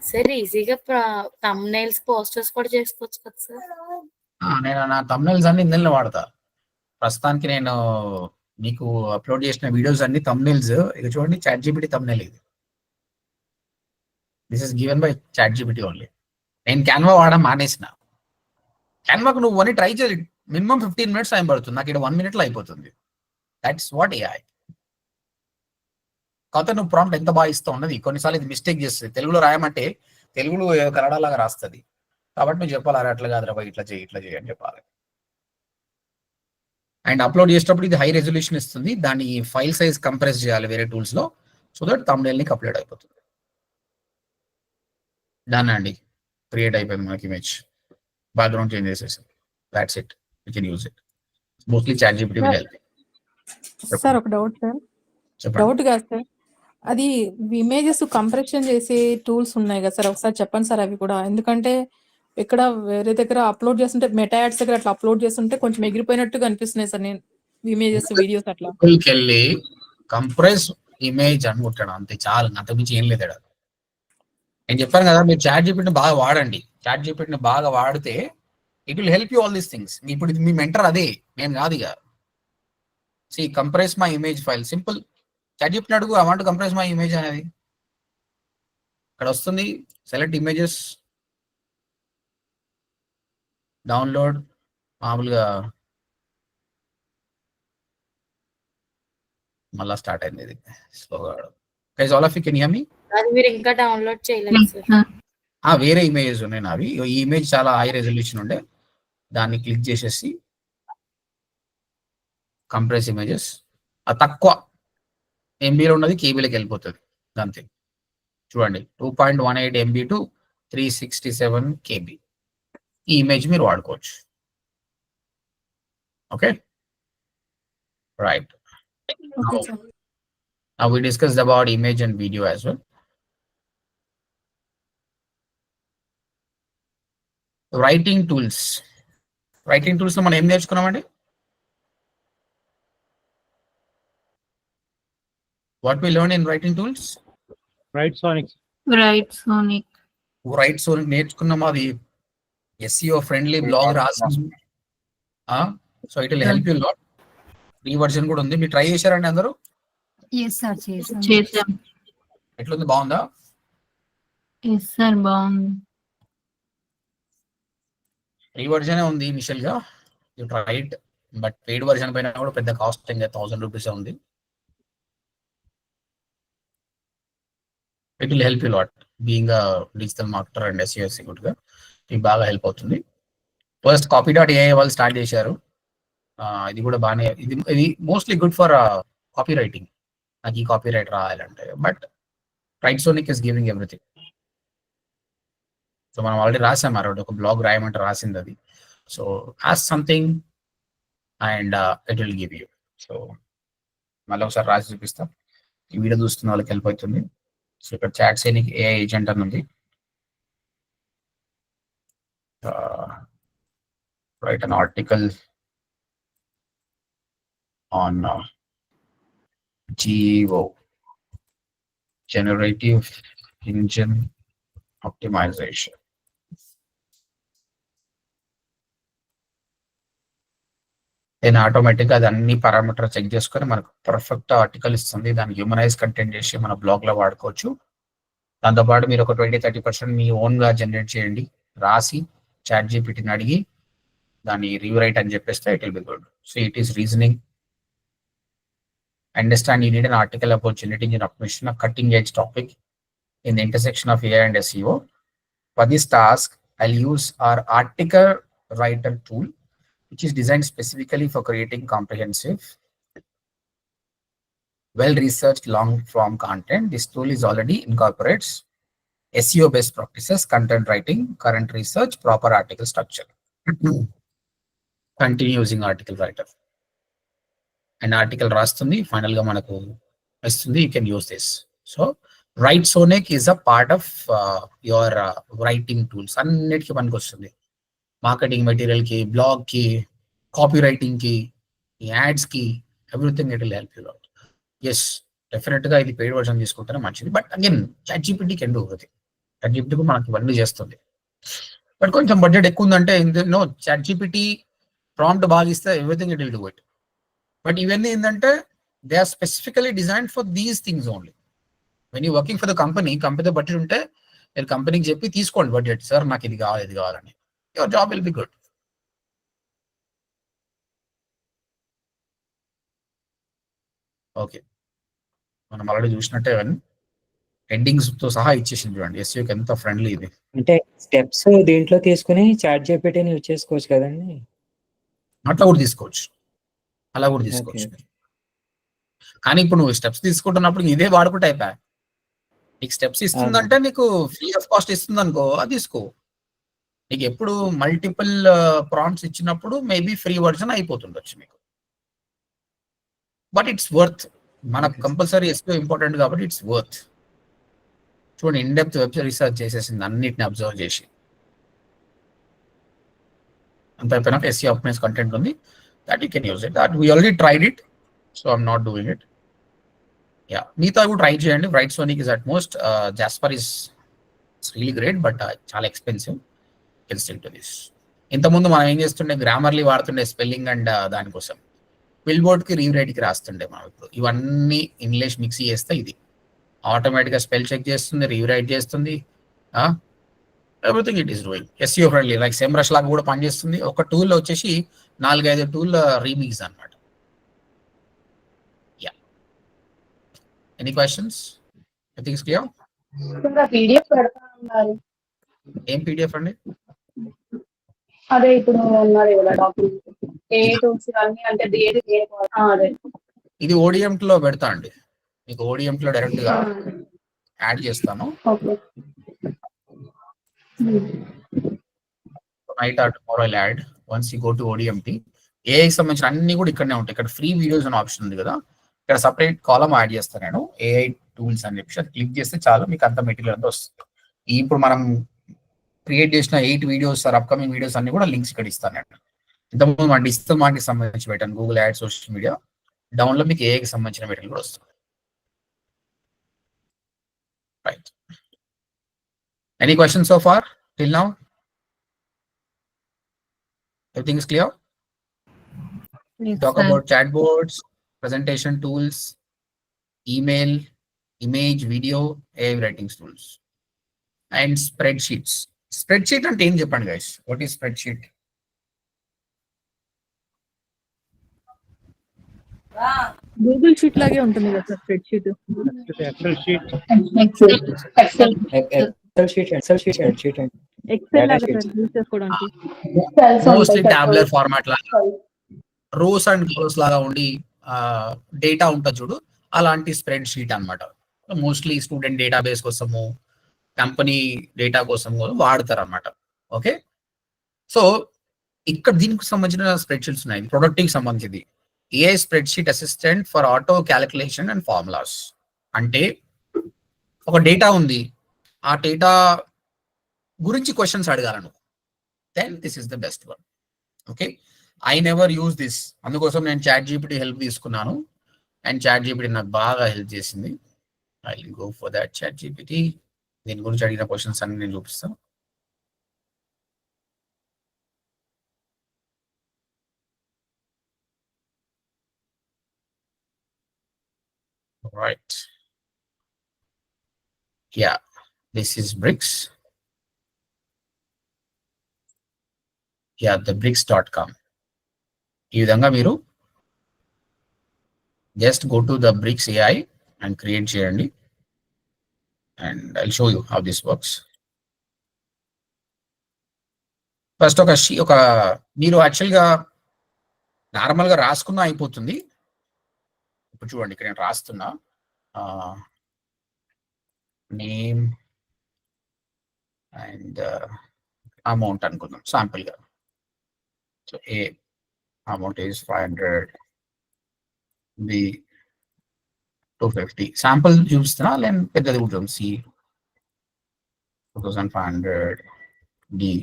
సార్ ఈజీగా థంబ్నెయిల్స్, పోస్టర్స్ కూడా చేసుకోవచ్చు కదా సార్? నేను నా థంబ్నెయిల్స్ అన్ని ఇందులో వాడతా. ప్రస్తుతానికి నేను మీకు అప్లోడ్ చేసిన వీడియోస్ అన్ని థంబ్నెయిల్స్, ఇక చూడండి, చాట్ జీపీటీ థంబ్నెయిల్ ఇది. This is given by ChatGPT only. నేను క్యాన్వా వాడడం మానేసిన. క్యాన్వాకు నువ్వు అని ట్రై చేయాలి, మినిమం 15 minutes టైం పడుతుంది. నాకు ఇక్కడ 1 minute లో అయిపోతుంది. That's what AI. కాకపోతే నువ్వు ప్రాంప్ట్ ఎంత బాగా ఇస్తావు ఉన్నది. కొన్నిసార్లు ఇది మిస్టేక్ చేస్తుంది. తెలుగులో రాయమంటే తెలుగులో కన్నడ లాగా రాస్తుంది. కాబట్టి నువ్వు చెప్పాలి, అరే అట్లా కాదు రా, ఇట్లా చేయి అని చెప్పాలి. అండ్ అప్లోడ్ చేసేటప్పుడు ఇది హై రెజల్యూషన్ ఇస్తుంది. దాని ఫైల్ సైజ్ కంప్రెస్ చేయాలి వేరే టూల్స్ లో, సో దట్ థంబ్నెయిల్ నీకు అప్లోడ్ అయిపోతుంది. డన్ అండి, క్రియేట్ అయిపోయింది మనకి ఇమేజ్. బ్యాక్గ్రౌండ్ చేంజ్ చేసేసి that's it. You can use it. Mostly ChatGPT will help. Sir ఒక డౌట్ సార్. డౌట్ కాదు సార్, అది ఇమేజెస్ కంప్రెషన్ చేసే టూల్స్ ఉన్నాయి కదా సార్, ఒకసారి చెప్పండి సార్ అవి కూడా. ఎందుకంటే ఇక్కడ వేరే దగ్గర అప్లోడ్ చేస్తుంటే, మెటా యాడ్స్ దగ్గర అట్లా అప్లోడ్ చేస్తుంటే కొంచెం ఎగిరిపోయినట్టుగా అనిపిస్తున్నాయి సార్. నేను ఇమేజెస్, వీడియోస్ అట్లా వెళ్ళి కంప్రెస్ ఇమేజ్ అనుకుంటాను అంతే, చాలు. అంతకుమించి ఏం లేదు. నేను చెప్పాను కదా, మీరు చాట్ జీపీటీని బాగా వాడండి. చాట్ జీపీటీని బాగా వాడితే it will help you all these things. ఇప్పుడు మీ మెంటర్ అదే, నేను కాదు. ఇక see compress my image file, simple. చాట్ జీపీటీని అడుగు, I want to compress my image అనేది. ఇక్కడ వస్తుంది, సెలెక్ట్ ఇమేజెస్, డౌన్లోడ్ మామూలుగా మళ్ళా స్టార్ట్ అయింది ఇది స్లోగా. Guys all of you can hear me? అది మీరు ఇంకా డౌన్లోడ్ చేయలేదు సార్. వేరే ఇమేజెస్ ఉన్నాయి నావి. ఈ ఇమేజ్ చాలా హై రెజల్యూషన్ ఉండే, దాన్ని క్లిక్ చేసేసి కంప్రెస్ ఇమేజెస్, తక్కువ ఎంబీలో ఉన్నది కేబీలోకి వెళ్ళిపోతుంది అంతే. చూడండి 2.18 MB టు 367 KB ఈ ఇమేజ్ మీరు వాడుకోవచ్చు. Okay right. Okay sir. Now we discussed about image and video as well. Writing tools లో మనం ఏం నేర్చుకున్నామండి? What we learn in writing tools? Right Sonic నేర్చుకున్నాం. అది SEO ఫ్రెండ్లీ బ్లాగ్ రాసాము. So it will help you lot. ఈ version కూడా ఉంది, మీరు ట్రై చేశారండి అందరూ? ఎస్ సార్ చేసాం. ఎట్లుంది, బాగుందా? ఎస్ సార్ బాగుంది. ఫ్రీ వర్జనే ఉంది ఇనిషియల్ గా, you tried. But paid version పైన కూడా పెద్ద కాస్ట్ ఇంకా 1000 రూపీస్ ఉంది. It will help you lot being digital marketer and SEO executive గా. ఇది బాగా హెల్ప్ అవుతుంది. ఫస్ట్ copy.ai వాళ్ళు స్టార్ట్ చేశారు. ఇది కూడా బాగానే, ఇది mostly good for copy writing. నాకు ఈ కాపీ రైట్ రాయాలంటే, but right sonic is giving everything. So మనం ఆల్రెడీ రాసాం, ఒక బ్లాగ్ రాయమంటే రాసింది అది. So as something and it will give you. So మళ్ళీ ఒకసారి రాసి చూపిస్తాం, ఈ వీడియో చూస్తున్న వాళ్ళకి హెల్ప్ అవుతుంది. సో ఇక్కడ చాట్ సైనిక్ AI ఏజెంట్ అని ఉంది. write an article on GEO, Generative Engine Optimization. నేను ఆటోమేటిక్గా అది అన్ని పారామీటర్ చెక్ చేసుకొని మనకు పర్ఫెక్ట్ ఆర్టికల్ ఇస్తుంది. దాన్ని హ్యూమనైజ్ కంటెంట్ చేసి మన బ్లాగ్లో వాడుకోవచ్చు. దాంతోపాటు మీరు ఒక 20-30% మీ ఓన్గా జనరేట్ చేయండి, రాసి చాట్ జీపీటీని అడిగి దాన్ని రీరైట్ అని చెప్పేస్తే it will be good. So it is reasoning. Understand you need an article about generative engine optimization, a cutting edge topic in the intersection of AI and SEO. For this task, I'll use our article writer tool, which is designed specifically for creating comprehensive, well-researched long-form content. This tool is already incorporates SEO best practices, content writing, current research, proper article structure. Continue using article writer. And article రాస్తుంది, final గా మనకు వస్తుంది. You can use this. So Writesonic is a part of your writing tools. అన్నిటికీ పనికి వస్తుంది. Marketing material కి, blog కి, copy writing కి, యాడ్స్ కి, everything it will help you lot. Yes definite గా ఇది పెయిడ్ వర్షన్ తీసుకుంటేనే మంచిది. But again ChatGPT can do everything. ChatGPT మనకి ఇవన్నీ చేస్తుంది. బట్ కొంచెం బడ్జెట్ ఎక్కువ ఉందంటే నో, చాట్ జీపీటీ ప్రాంప్ట్ బాగా ఇస్తే everything it will do it. But ఇవన్నీ ఏంటంటే they are specifically design for these things only. When you working for the company budget ఉంటే మీరు కంపెనీకి చెప్పి తీసుకోండి బడ్జెట్, సార్ నాకు ఇది కావాలి ఇది కావాలని. Your job will be good. Okay, మనం ఆల్రెడీ చూసినట్టే హెడ్డింగ్స్ తో సహా ఇచ్చేసింది. చూడండి SEOకి ఎంత ఫ్రెండ్లీ ఇది. అంటే స్టెప్స్ దీంట్లో తీసుకుని చాట్ జీపీటీని యూజ్ చేసుకోవచ్చు కదండి. అట్లా కూడా తీసుకోవచ్చు, అలా కూడా తీసుకోవచ్చు. కానీ ఇప్పుడు నువ్వు స్టెప్స్ తీసుకుంటున్నప్పుడు ఇదే వాడుకుంటే అయిపోయా. నీకు స్టెప్స్ ఇస్తుందంటే నీకు ఫ్రీ ఆఫ్ కాస్ట్ ఇస్తుంది అనుకో, అది తీసుకో. నీకు ఎప్పుడు మల్టిపుల్ ప్రాంప్ట్స్ ఇచ్చినప్పుడు మేబీ ఫ్రీ వర్షన్ అయిపోతుండొచ్చు మీకు. But it's worth. మనకు కంపల్సరీ SEO ఇంపార్టెంట్ కాబట్టి ఇట్స్ వర్త్. చూడండి, ఇన్ డెప్త్ వెబ్ రీసెర్చ్ చేసేసింది అన్నిటిని అబ్జర్వ్ చేసి. అంత అయిపోయినాక SEO ఆప్టిమైజ్ కంటెంట్ ఉంది, that you can use it. That we already tried it, so I'm not doing it. Yeah, Meeta would try చేయండి. Write Sonic is at most. Jasper is really great, but చాలా expensive. You can still do this. ఇంతకుముందు మనం ఏం చేస్తుండే, Grammarly వాడుతుండే spelling and దానికోసం. Billboard కి rewrite కి రాస్తుండే మనం. ఇప్పుడు ఇవన్నీ ఇంగ్లీష్ మిక్స్ చేస్తే ఇది ఆటోమేటిక్గా స్పెల్ చెక్ చేస్తుంది, రీరైట్ చేస్తుంది. Everything it is doing. SEO friendly, like Semrush లాగా కూడా పనిచేస్తుంది. ఒక టూల్ వచ్చేసి 4-5 టూల్ రీమిక్స్ అనమాట. Yeah, any questions? Everything is clear? PDF పెడతా ఉన్నారు. ఏం పీడిఎఫ్ అండి? అదే ఇప్పుడు ఉన్నారు కదా డాక్యుమెంట్ ఏ టూల్స్ అన్ని అంటే అదే ఇది ODMT లో పెడతా అండి, మీకు ODMT లో డైరెక్ట్ గా యాడ్ చేస్తాను. Okay. Night or tomorrow I'll add once you go to ODMT. AI సంబంధించిన అన్ని కూడా ఇక్కడనే ఉంటాయి. ఇక్కడ ఫ్రీ వీడియోస్ అనే ఆప్షన్ ఉంది కదా, ఇక్కడ సపరేట్ కాలం యాడ్ చేస్తాను నేను, AI టూల్స్ అని చెప్పి. అది క్లిక్ చేస్తే చాలు మీకు అంత మెటీరియల్ అంతా వస్తుంది. ఇప్పుడు మనం క్రియేట్ చేసిన 8 వీడియోస్ ఆర్ అప్కమింగ్ వీడియోస్ అన్ని కూడా లింక్స్ ఇక్కడ ఇస్తాను నేను. ఇంతకుముందు మన డిజిటల్ మార్కెట్ సంబంధించి పెట్టాను, గూగుల్ యాడ్, సోషల్ మీడియా. డౌన్లో మీకు ఏఐకి సంబంధించిన మెటీరియల్ కూడా వస్తుంది. Right, any question so far till now? Everything is clear? Talk about chatbots, presentation tools, email, image, video, AI writing tools, and spreadsheets. Spreadsheet అంటే ఏం చెప్పండి guys? What is spreadsheet? Google sheet లాగే ఉంటుంది కదా sir spreadsheet. Excel sheet Excel Excel లాగా sir use చేసుకోవడానికి. Mostly tablet format లాగా, rows and columns లాగా ఉండి డేటా ఉంటుంది చూడు, అలాంటి స్ప్రెడ్ షీట్ అనమాట. మోస్ట్లీ స్టూడెంట్ డేటాబేస్ కోసము, కంపెనీ డేటా కోసం వాడతారు అనమాట. ఓకే, సో ఇక్కడ దీనికి సంబంధించిన స్ప్రెడ్ షీట్స్ ఉన్నాయి. ప్రొడక్ట్కి సంబంధించింది AI spreadsheet assistant for auto calculation and formulas. అంటే ఒక డేటా ఉంది, ఆ డేటా గురించి క్వశ్చన్స్ అడగాలను, then this is the best one. Okay, I never use this, అందుకోసం నేను ChatGPT హెల్ప్ తీసుకున్నాను, అండ్ ChatGPT నాకు బాగా హెల్ప్ చేసింది. I will go for that ChatGPT. దీని గురించి అడిగిన క్వశ్చన్స్ అన్ని నేను చూపిస్తాను. Right. Yeah, this is bricks. Yeah, the bricks.com. ఈ విధంగా మీరు just go to the bricks AI and create చేయండి, and I'll show you how this works. First ఒక మీరు యాక్చువల్గా నార్మల్గా రాసుకున్నా అయిపోతుంది. ఇప్పుడు చూడండి, ఇక్కడ నేను రాస్తున్నా నేమ్ అండ్ అమౌంట్ అనుకుందాం శాంపుల్గా. So A amount is 500, B 250. Sample చూపిస్తున్నా, లేని పెద్దది కూడా C 2500, D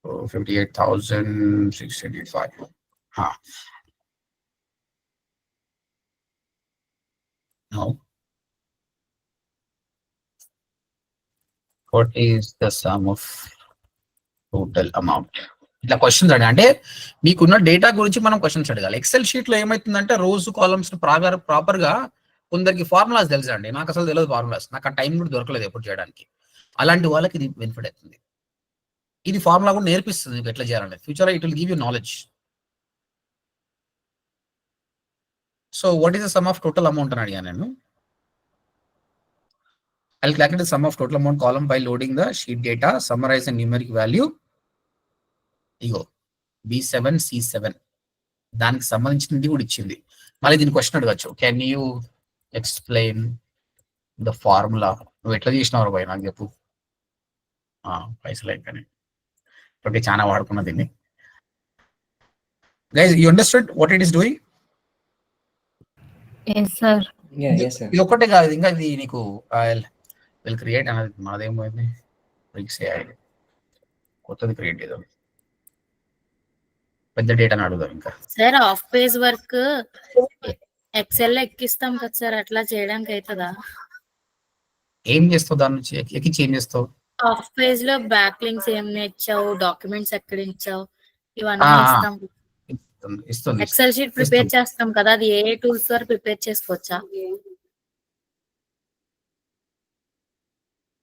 58,685. No. What is the sum of total amount? ఇట్లా క్వశ్చన్స్ అడగాలి. అంటే మీకున్న డేటా గురించి మనం క్వశ్చన్స్ అడగాలి. ఎక్సెల్ షీట్ లో ఏమవుతుందంటే రోజు కాలమ్స్ ప్రాపర్ గా కొందరికి ఫార్ములాస్ తెలుసు అండి, నాకు అసలు తెలియదు ఫార్ములాస్, నాకు ఆ టైం కూడా దొరకలేదు ఎప్పుడు చేయడానికి. అలాంటి వాళ్ళకి ఇది బెనిఫిట్ అవుతుంది. ఇది ఫార్ములా కూడా నేర్పిస్తుంది మీకు ఎట్లా చేయాలంటే. Future it will give you knowledge. So what is the sum of total amount అని అడిగాను నేను. I'll calculate the sum of total amount column by loading the sheet data, summarize the numeric value. Ego B7 C7 దానికి సంబంధించింది కూడా ఇచ్చింది. మళ్ళీ దీని question అడగచ్చు, can you explain the formula? నువ్వు ఎట్లా చేసినావు బాయ్ నాకు చెప్పు. పైసలు అయిపోయినాయి, ఇప్పటికే చాలా వాడుకున్నా దీన్ని. Guys, you understand what it is doing? Yes, sir. ఇది ఒక్కటే కాదు, ఇంకా ఇది నీకు విల్ క్రియేట్ అనేది మాదేమైంది, బ్రిక్స్ AI కొత్తది క్రియేట్ చేద్దాం, పెద్ద డేటాని అడుగుదాం. ఇంకా sir of page work Excel లో ఎక్కిస్తాం కదా సార్, అట్లా చేయడానికి అవుతుందా? ఏం చేస్తావు దాని నుంచి ఎక్కించి ఏం చేస్తావు? ఆఫ్ పేజ్ లో బ్యాక్ లింక్స్ ఏం ఇచ్చావు, డాక్యుమెంట్స్ ఎక్కడ ఇచ్చావు, ఇవన్నీ ఇస్తాం. ఇస్తుంది. ఎక్సెల్ షీట్ ప్రిపేర్ చేస్తాం కదా, అది ఏ టూల్స్ ద్వారా ప్రిపేర్ చేసుకోవచ్చా?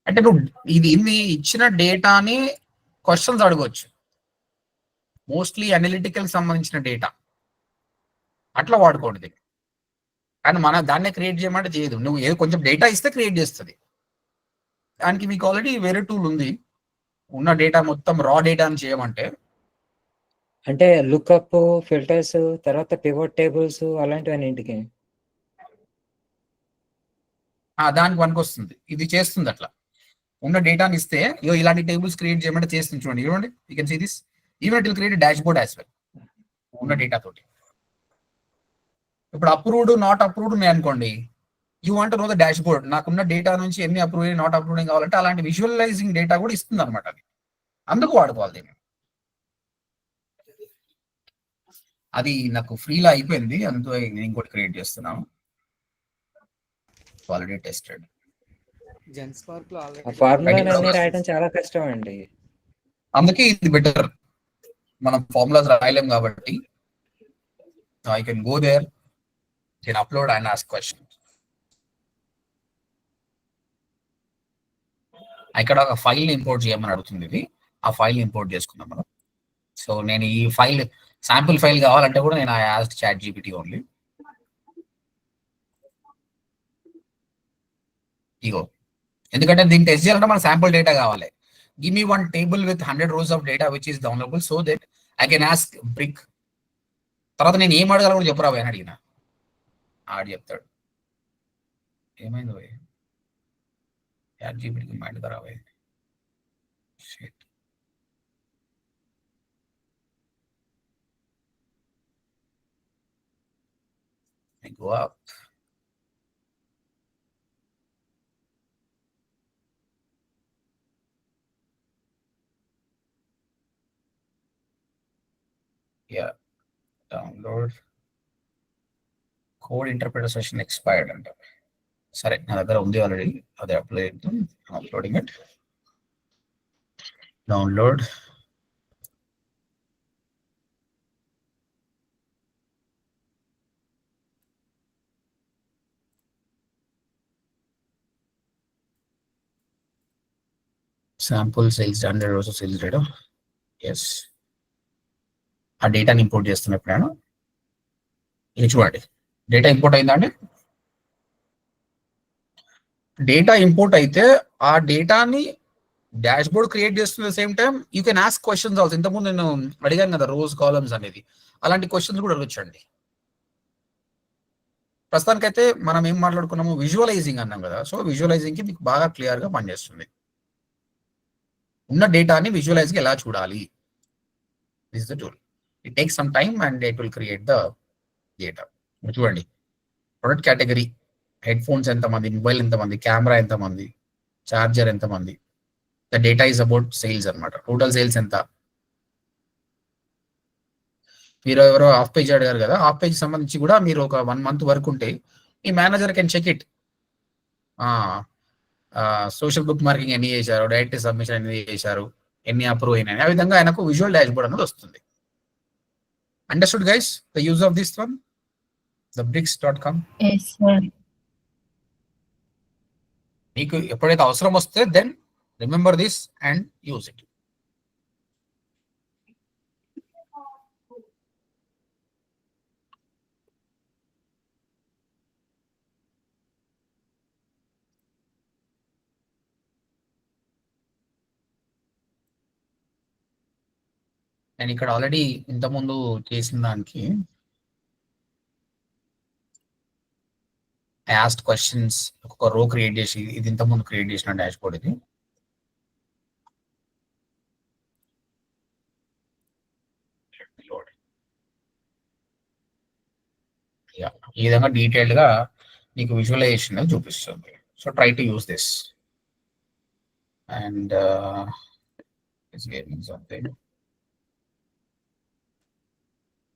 అంటే నువ్వు ఇది ఇచ్చిన డేటాని క్వశ్చన్స్ అడగవచ్చు, మోస్ట్లీ అనలిటికల్ సంబంధించిన డేటా అట్లా వాడుకోండి. కానీ మన దాన్నే క్రియేట్ చేయమంటే చేయదు. నువ్వు ఏదో కొంచెం డేటా ఇస్తే క్రియేట్ చేస్తుంది. దానికి మీకు ఆల్రెడీ వేరే టూల్ ఉంది. ఉన్న డేటా మొత్తం రా డేటాని చేయమంటే అంటే లుక్అప్, ఫిల్టర్స్, తర్వాత పివట్ టేబుల్స్ అలాంటివన్నింటికి దానికి పనికొస్తుంది. ఇది చేస్తుంది అట్లా. ఉన్న డేటాని ఇస్తే ఇలాంటి టేబుల్స్ క్రియేట్ చేయమంటే చేస్తుంది. చూడండి you can see this. Even it will create dashboard as well ఉన్న డేటా తోటి. ఇప్పుడు అప్రూవ్డ్, నాట్ అప్రూవ్డ్ ఉన్నాయి అనుకోండి, you want know the dashboard. నాకున్న డేటా నుంచి ఎన్ని అప్రూవ్ అయ్యి నాట్ అప్రూవ్ కావాలంటే అలాంటి విజువలైజింగ్ డేటా కూడా ఇస్తుంది అనమాట. అది అందుకు వాడుకోవాలి దీన్ని. అది నాకు ఫ్రీలా అయిపోయింది, అందులో నేను ఇంకోటి క్రియేట్ చేస్తున్నాను. Already tested. ఫార్ములాలన్నీ రాయడం చాలా కష్టం అండి. అందుకే ఇది బెటర్. మనం ఫార్ములాస్ రాయలేం కాబట్టి I can go there, can upload and ask question. ఇక్కడ ఒక ఫైల్ ఇంపోర్ట్ చేయమని అడుగుతుంది. ఇది ఆ ఫైల్ ఇంపోర్ట్ చేసుకుందాం మనం. సో నేను ఈ ఫైల్ శాంపుల్ ఫైల్ కావాలంటే కూడా నేను ఆస్క్ ChatGPT ఓన్లీ. ఇగో, ఎందుకంటే దీన్ని టెస్ట్ చేయాలంటే మన శాంపుల్ డేటా కావాలి. Give me one table with 100 rows of data which is downloadable so that I can ask brick. తర్వాత నేను ఏం అడగాలి కూడా చెప్పరా అని అడిగిన, ఆడు చెప్తాడు. ఏమైంది పోయి ChatGPT మైండ్ ఖరాబ్ అయింది. Go up. Yeah, download. Code interpreter session expired అంట. సరే, నా దగ్గర ఉంది ఆల్రెడీ, అదే అప్లై చేద్దాం. Uploading it. Download. Sample sales 100 rows of sales data. Yes, ఆ డేటాని ఇంపోర్ట్ చేస్తున్నప్పుడు నేను ఇది చూడండి, డేటా ఇంపోర్ట్ అయిందా అండి? డేటా ఇంపోర్ట్ అయితే ఆ డేటాని డాష్ బోర్డ్ క్రియేట్ చేస్తున్న same time you can ask questions also. ఇంతకుముందు నేను అడిగాను కదా రోజ్ కాలమ్స్ అనేది, అలాంటి క్వశ్చన్స్ కూడా అడగొచ్చండి. ప్రస్తుతానికైతే మనం ఏం మాట్లాడుకున్నాము, విజువలైజింగ్ అన్నాం కదా. సో విజువలైజింగ్ కి మీకు బాగా క్లియర్ గా పనిచేస్తుంది. ఉన్న డేటాని విజువలైజ్ గా ఎలా చూడాలి, this is the tool. It takes some time and it will create the data. చూడండి, ప్రొడక్ట్ కేటగిరీ, హెడ్ ఫోన్స్ ఎంతమంది, మొబైల్ ఎంతమంది, కెమెరా ఎంతమంది, చార్జర్ ఎంతమంది. The data is about sales అనమాట. టోటల్ సేల్స్ ఎంత. మీరు ఎవరో హాఫ్ పేజ్ అడిగారు కదా, హాఫ్ పేజ్ సంబంధించి కూడా మీరు ఒక 1 month వరకు ఉంటే ఈ manager can check it. Social bookmarking ఎన్ని చేశారు, డైరెక్ట్ సబ్మిషన్ ఎన్ని చేశారు, ఎన్ని అప్రూవ్ అయినాయి, ఆ విధంగా ఆయనకు విజువల్ డాష్ బోర్డ్ అనేది వస్తుంది. Understood guys the use of this one, the bricks.com. Yes, sir. మీకు ఎప్పుడైతే అవసరం వస్తే then remember this and use it. నేను ఇక్కడ ఆల్రెడీ ఇంతకుముందు చేసిన దానికి ఐ ఆస్క్డ్ క్వశ్చన్స్, ఒక రో క్రియేట్ చేసి, ఇది ఇంతకుముందు క్రియేట్ చేసిన డాష్ బోర్డ్ ఇది. ఈ విధంగా డీటెయిల్డ్ గా నీకు విజువలైజేషన్ చూపిస్తుంది. So try to use this and something.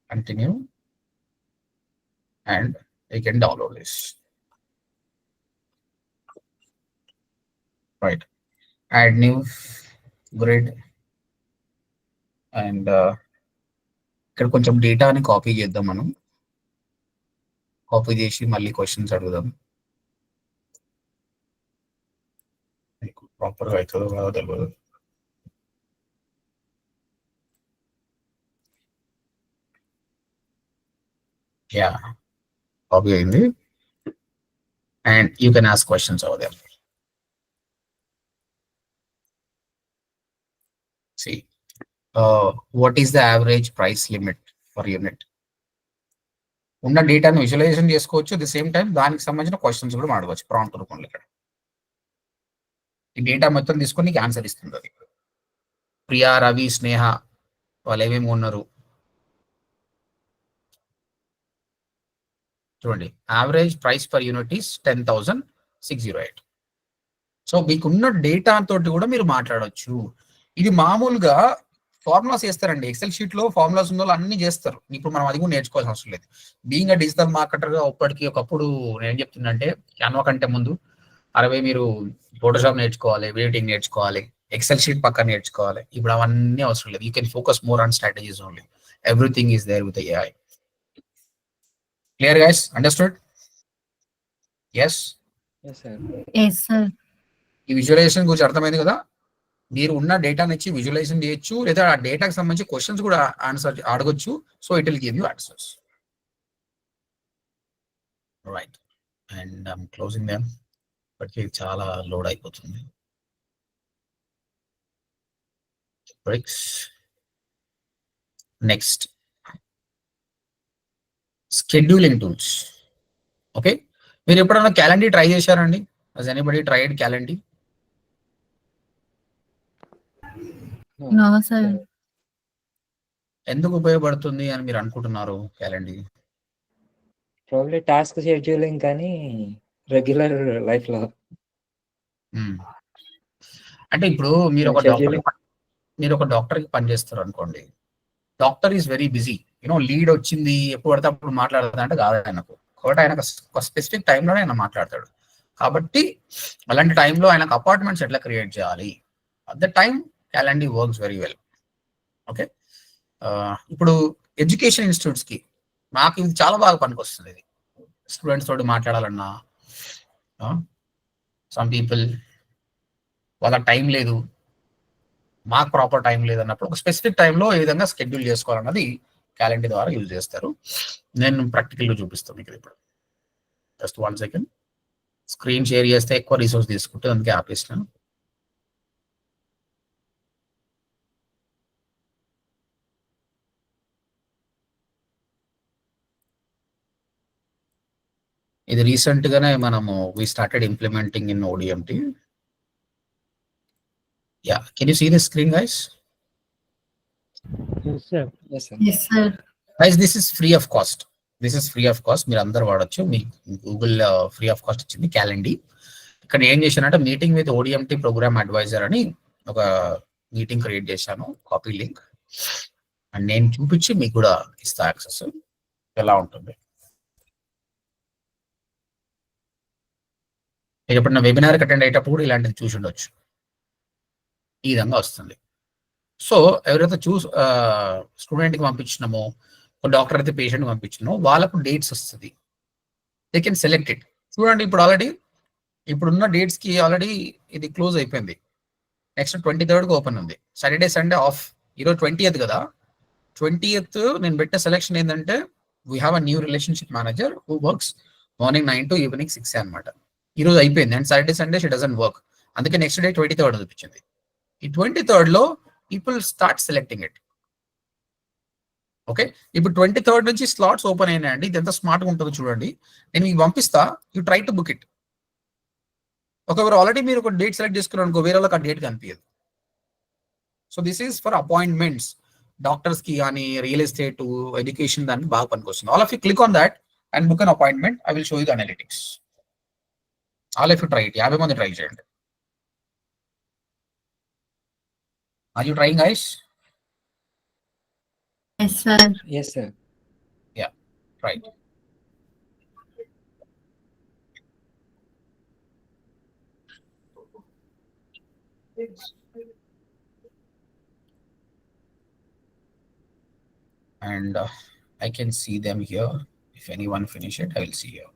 Continue and you can download this. Right, add new grid and ఇక్కడ కొంచెం డేటాని కాపీ చేద్దాం. మనం కాపీ చేసి మళ్ళీ క్వశ్చన్స్ అడుగుదాం. ప్రాపర్గా అవుతుందో కాదో తెలియదు. యా, కాపీ అయింది. And you can ask questions over there. See, what is the average price limit per unit? ఉన్న డేటాను విజువలైజేషన్ చేసుకోవచ్చు. ది సేమ్ టైం దానికి సంబంధించిన క్వశ్చన్స్ కూడా మాడవచ్చు ప్రాంప్ట్ రూపంలో. ఇక్కడ ఈ డేటా మొత్తం తీసుకొని నీకు ఆన్సర్ ఇస్తుంది అది. ప్రియా, రవి, స్నేహ వాళ్ళు ఏమేమి ఉన్నారు చూడండి. Average price per unit is 10,608. So మీకున్న డేటా తోటి కూడా మీరు మాట్లాడవచ్చు. ఇది మామూలుగా ఫార్ములాస్ చేస్తారండి. ఎక్సెల్ షీట్ లో ఫార్ములాస్ ఉన్న వాళ్ళు అన్ని చేస్తారు. ఇప్పుడు మనం అది కూడా నేర్చుకోవాల్సిన అవసరం లేదు. బీయింగ్ అ డిజిటల్ మార్కెటర్ గా ఒకప్పుడు నేను చెప్తున్నంటే క్యాన్వా కంటే ముందు 60 మీరు ఫోటోషాప్ నేర్చుకోవాలి, ఎడిటింగ్ నేర్చుకోవాలి, ఎక్సెల్ షీట్ పక్కన నేర్చుకోవాలి. ఇప్పుడు అవన్నీ అవసరం లేదు. You can focus more on strategies only. Everything is there with AI. Clear guys? Understood? Yes. Yes, sir. ఈ విజువలైజేషన్ గురించి అర్థమైంది కదా. మీరు ఉన్న డేటాని ఇచ్చి విజువలైజేషన్ చేయొచ్చు, లేదా ఆ డేటాకి సంబంధించి క్వశ్చన్స్ కూడా ఆన్సర్ అడగొచ్చు. So it will give you answers. Right, and I'm closing them. But ఇది చాలా లోడ్ అయిపోతుంది. Breaks. Next, scheduling tools. Okay, మీరు ఎప్పుడైనా క్యాలెండర్ ట్రై చేశారండి? Has anybody tried calendar? No, sir. ఎందుకు ఉపయోగపడుతుంది అని మీరు అనుకుంటున్నారు క్యాలెండర్? ప్రాబ్లీ టాస్క్ షెడ్యూలింగ్ కానీ రెగ్యులర్ లైఫ్ లో. అంటే ఇప్పుడు మీరు ఒక డాక్టర్కి పనిచేస్తారు అనుకోండి. Doctor is very busy. You know lead వచ్చింది ఎప్పుడు పడితే అప్పుడు మాట్లాడతా అంటే కాదు ఆయనకు. కాబట్టి ఆయన ఒక స్పెసిఫిక్ టైంలోనే ఆయన మాట్లాడతాడు. కాబట్టి అలాంటి టైంలో ఆయనకు అపార్ట్మెంట్స్ ఎట్లా క్రియేట్ చేయాలి, at the time calendar works very well. Okay, ఇప్పుడు ఎడ్యుకేషన్ ఇన్స్టిట్యూట్స్ కి నాకు ఇది చాలా బాగా పనికొస్తుంది. ఇది స్టూడెంట్స్ తోటి మాట్లాడాలన్నా, సమ్ పీపుల్ వాళ్ళ టైం లేదు, మాకు ప్రాపర్ టైం లేదు అన్నప్పుడు ఒక స్పెసిఫిక్ టైంలో ఏ విధంగా షెడ్యూల్ చేసుకోవాలన్నది క్యాలెండర్ ద్వారా యూజ్ చేస్తారు. నేను ప్రాక్టికల్గా చూపిస్తాను మీకు ఇప్పుడు. Just 1 second. స్క్రీన్ షేర్ చేస్తే ఎక్కువ రిసోర్స్ తీసుకుంటే అందుకే ఆపేసినాను. ఇది రీసెంట్ గానే మనము we started implementing in ODMT. Yeah, can you see the screen guys? Yes, sir. Guys, this is free of cost. మీరు అందరు వాడచ్చు. మీ గూగుల్ ఫ్రీ ఆఫ్ కాస్ట్ ఇచ్చింది క్యాలెండర్. ఇక్కడ ఏం చేశానంటే meeting with ODMT program advisor అని ఒక మీటింగ్ క్రియేట్ చేశాను. కాపీ లింక్ అండ్ నేను చూపించి మీకు కూడా ఇస్తా యాక్సెస్ ఎలా ఉంటుంది. మీరు ఎప్పుడన్నా వెబినార్ అటెండ్ అయ్యేటప్పుడు కూడా ఇలాంటిది చూసి ఉండొచ్చు. ఈ విధంగా వస్తుంది. సో ఎవరైతే స్టూడెంట్కి పంపించినామో, డాక్టర్ అయితే పేషెంట్ పంపించినామో వాళ్ళకు డేట్స్ వస్తుంది. They can select it. చూడండి, ఇప్పుడు ఆల్రెడీ ఇప్పుడున్న డేట్స్ కి ఆల్రెడీ ఇది క్లోజ్ అయిపోయింది. నెక్స్ట్ 23rd ఓపెన్ ఉంది. Saturday Sunday off. ఈరోజు 20th కదా. 20th నేను పెట్టే సెలెక్షన్ ఏంటంటే we have a new relationship manager who works morning 9 to evening 6 అనమాట. ఈరోజు అయిపోయింది. And Saturday Sunday she doesn't work. అందుకే నెక్స్ట్ డే 23rd చూపించింది. ఈ 23rd లో people start selecting it. Okay, ఇప్పుడు 23rd నుంచి స్లాట్స్ ఓపెన్ అయినాయండి. ఇది ఎంత స్మార్ట్గా ఉంటుందో చూడండి. నేను మీకు పంపిస్తా. You try to book it. ఒకవేళ ఆల్రెడీ మీరు ఒక డేట్ సెలెక్ట్ చేసుకున్నారు అనుకో, వేరే వాళ్ళకి ఆ డేట్ కనిపించదు. So this is for appointments. Doctors కి కానీ, రియల్ ఎస్టేట్, ఎడ్యుకేషన్ దానికి బాగా పనికొస్తుంది. All of you click on that and book an appointment. I will show you the analytics. All of you try it. 50 మంది try చేయండి. Are you trying guys? Yes, sir. Yes, sir. Yeah, right. And I can see them here. If anyone finish it, I will see here.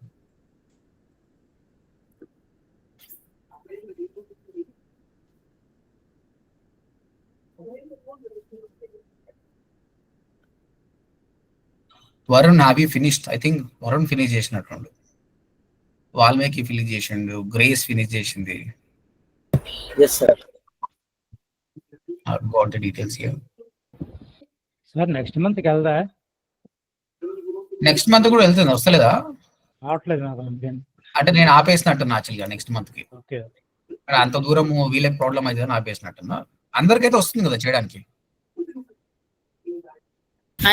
Varun have you finished? I think Varun finish చేసినట్టుండు. Valmiki finish చేసిండు, Grace finish చేసింది. Yes, sir. I've got the details here. Sir next month కి వెళ్దా? Next month కూడా వెళ్తుంది, వస్తలేదా? అవట్లేదు నాకు అందుకని. అంటే నేను ఆపేసినట్టున్నా యాక్చువల్గా నెక్స్ట్ మంత్ కి. ఓకే. అంత దూరం వీళ్ళకి ప్రాబ్లం అయితే అని ఆపేసినట్టున్నా. అందరికైతే వస్తుంది కదా చేయడానికి?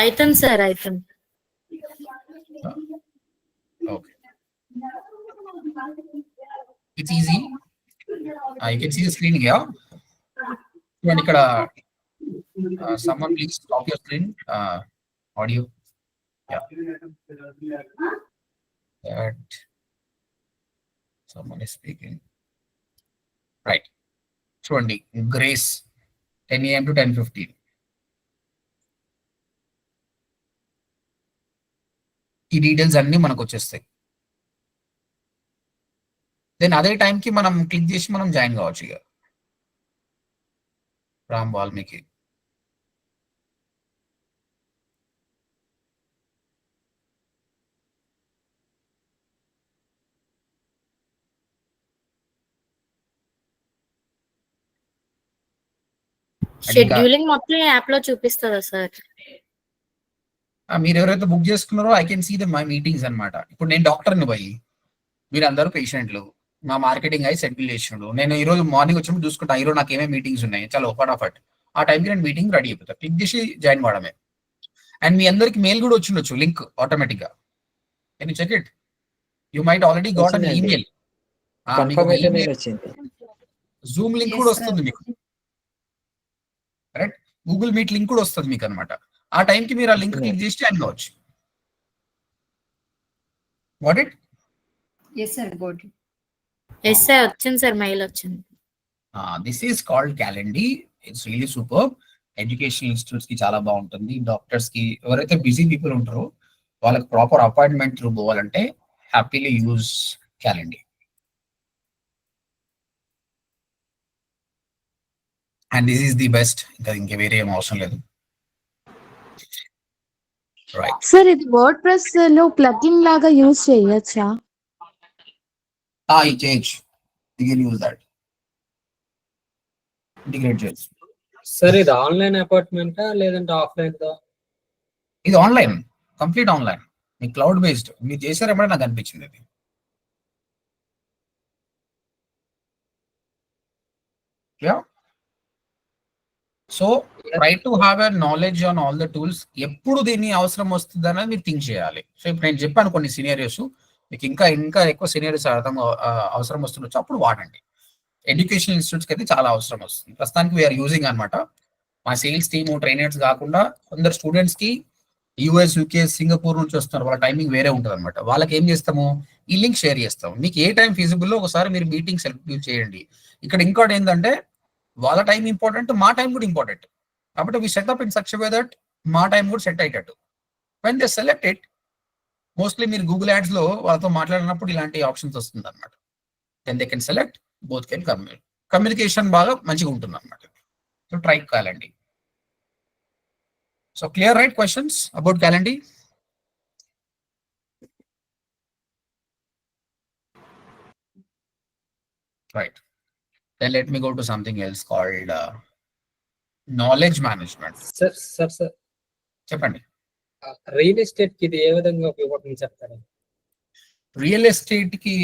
అవుతుంది సార్, అవుతుంది. Okay, it's easy. You can see the screen here. చూడండి ఇక్కడ, someone please stop your screen, audio. Yeah. That someone is speaking. Right. చూడండి, గ్రేస్ 10 AM to 10:15. ఈ డీటెయిల్స్ అన్ని మనకు వచ్చేస్తాయి. దెన్ అదే టైంకి మనం క్లిక్ చేసి మనం జాయిన్ కావచ్చు. ఇక రామ్ వాల్మీకి. షెడ్యూలింగ్ మొత్తం యాప్ లో చూపిస్తుందా సార్? మీరు ఎవరైతే బుక్ చేసుకున్నారో I can see the my meetings అన్నమాట. ఇప్పుడు నేను డాక్టర్ని పోయి, మీరు అందరూ పేషెంట్లు, మా మార్కెటింగ్ అయి షెడ్యూల్ చేసినాడు. నేను ఈ రోజు మార్నింగ్ వచ్చినప్పుడు చూసుకుంటా ఈరోజు నాకు ఏమేమి మీటింగ్స్ ఉన్నాయి, చాలా ఫటాఫట్ ఆ టైంకి నేను మీటింగ్ రెడీ అయిపోతా. క్లిక్ చేసి జాయిన్ కావడమే. అండ్ మీ అందరికి మెయిల్ కూడా వచ్చిండొచ్చు, లింక్ ఆటోమేటిక్ గా. Can you check it? You might already got an email. Zoom link కూడా వస్తుంది మీకు, కరెక్ట్? గూగుల్ మీట్ లింక్ కూడా వస్తుంది మీకు అనమాట. ఆ టైంకి మీరు ఆ లింక్ క్లిక్ చేసి జాయిన్ కావచ్చు. What it? Yes sir, got. Yes sir, వచ్చింది సార్, మెయిల్ వచ్చింది. This is called Calendly. It's really super. Educational institutes కి చాలా బాగుంటుంది. డాక్టర్స్ కి, ఎవరైతే బిజీ పీపుల్ ఉంటారో వాళ్ళకి ప్రాపర్ అపాయింట్మెంట్ త్రూ పోవాలంటే happily use Calendly. And this is the best. ఇంకా వేరే ఏం అవసరం లేదు. రైట్ సార్, ఇది వర్డ్ ప్రెస్ లో ప్లగిన్ లాగా యూజ్ చేయొచ్చా? ఇది చేయొచ్చు. You can use that. Integrate చేయొచ్చు. సార్ ఇది ఆన్లైన్ అపార్ట్మెంటా లేదంటే ఆఫ్లైన్ దా? ఇది ఆన్లైన్, కంప్లీట్ ఆన్లైన్. మీ క్లౌడ్ బేస్డ్. మీరు చేశారేమో నాకు అనిపించింది ఇది. Yeah. So try to have a knowledge on all the tools. ఎప్పుడు దీన్ని అవసరం వస్తుంది అనేది మీరు థింక్ చేయాలి. సో ఇప్పుడు నేను చెప్పాను కొన్ని సినారియోస్, మీకు ఇంకా ఎక్కువ సినారియోస్ అవసరం వస్తుండొచ్చు, అప్పుడు వాడండి. ఎడ్యుకేషనల్ ఇన్స్టిట్యూట్స్కి అయితే చాలా అవసరం వస్తుంది. ప్రస్తుతానికి వీఆర్ యూజింగ్ అనమాట. మా సేల్స్ టీమ్ ట్రైనర్స్ కాకుండా కొందరు స్టూడెంట్స్ కి యూఎస్, యూకే, సింగపూర్ నుంచి వస్తున్నారు. వాళ్ళ టైమింగ్ వేరే ఉంటుంది అనమాట. వాళ్ళకి ఏం చేస్తాము, ఈ లింక్ షేర్ చేస్తాం. మీకు ఏ టైం ఫీజిబుల్లో ఒకసారి మీరు మీటింగ్ సెలెక్ట్ చేయండి. ఇక్కడ ఇంకోటి ఏంటంటే వాళ్ళ టైం ఇంపార్టెంట్, మా టైం కూడా ఇంపార్టెంట్. కాబట్టి we set up in such way that మా టైం కూడా సెట్ అయ్యేటట్టు. When they select it, mostly మీరు గూగుల్ యాడ్స్ లో వాళ్ళతో మాట్లాడినప్పుడు ఇలాంటి ఆప్షన్స్ వస్తుంది అనమాట. Then they can select, both can communication బాగా మంచిగా ఉంటుంది అనమాట. సో ట్రై కాలండి. So clear, right? Questions about Calendly? Right. Then let me go to something else called knowledge management. Sir చెప్పండి. రియల్ ఎస్టేట్ కి ఇది ఏ విధంగా ఉపయోగపడుతుంది చెప్తారా? రియల్ ఎస్టేట్ కి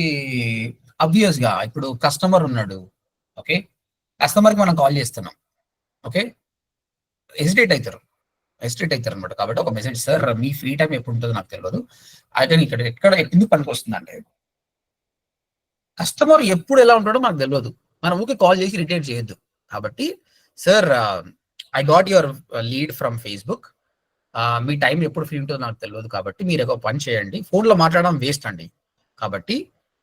అబ్వియస్ గా ఇప్పుడు కస్టమర్ ఉన్నాడు. ఓకే, కస్టమర్ కి మనం కాల్ చేస్తున్నాం. ఓకే, హెసిటేట్ అవుతారు అనమాట. కాబట్టి ఒక మెసేజ్, సార్ మీ ఫ్రీ టైం ఎప్పుడు ఉంటుందో నాకు తెలియదు, అయితే ఎక్కడ ఎందుకు పనికి వస్తుంది అంటే, కస్టమర్ ఎప్పుడు ఎలా ఉంటాడో మనకు తెలియదు. మనం ఊకే కాల్ చేసి ఇరిటేట్ చేయొద్దు. కాబట్టి sir, I got your lead from Facebook, me time ఎప్పుడు ఫ్రీ ఉంటుందో నాకు తెలియదు, కాబట్టి మీరు ఒక పని చేయండి, ఫోన్లో మాట్లాడడం వేస్ట్ అండి, కాబట్టి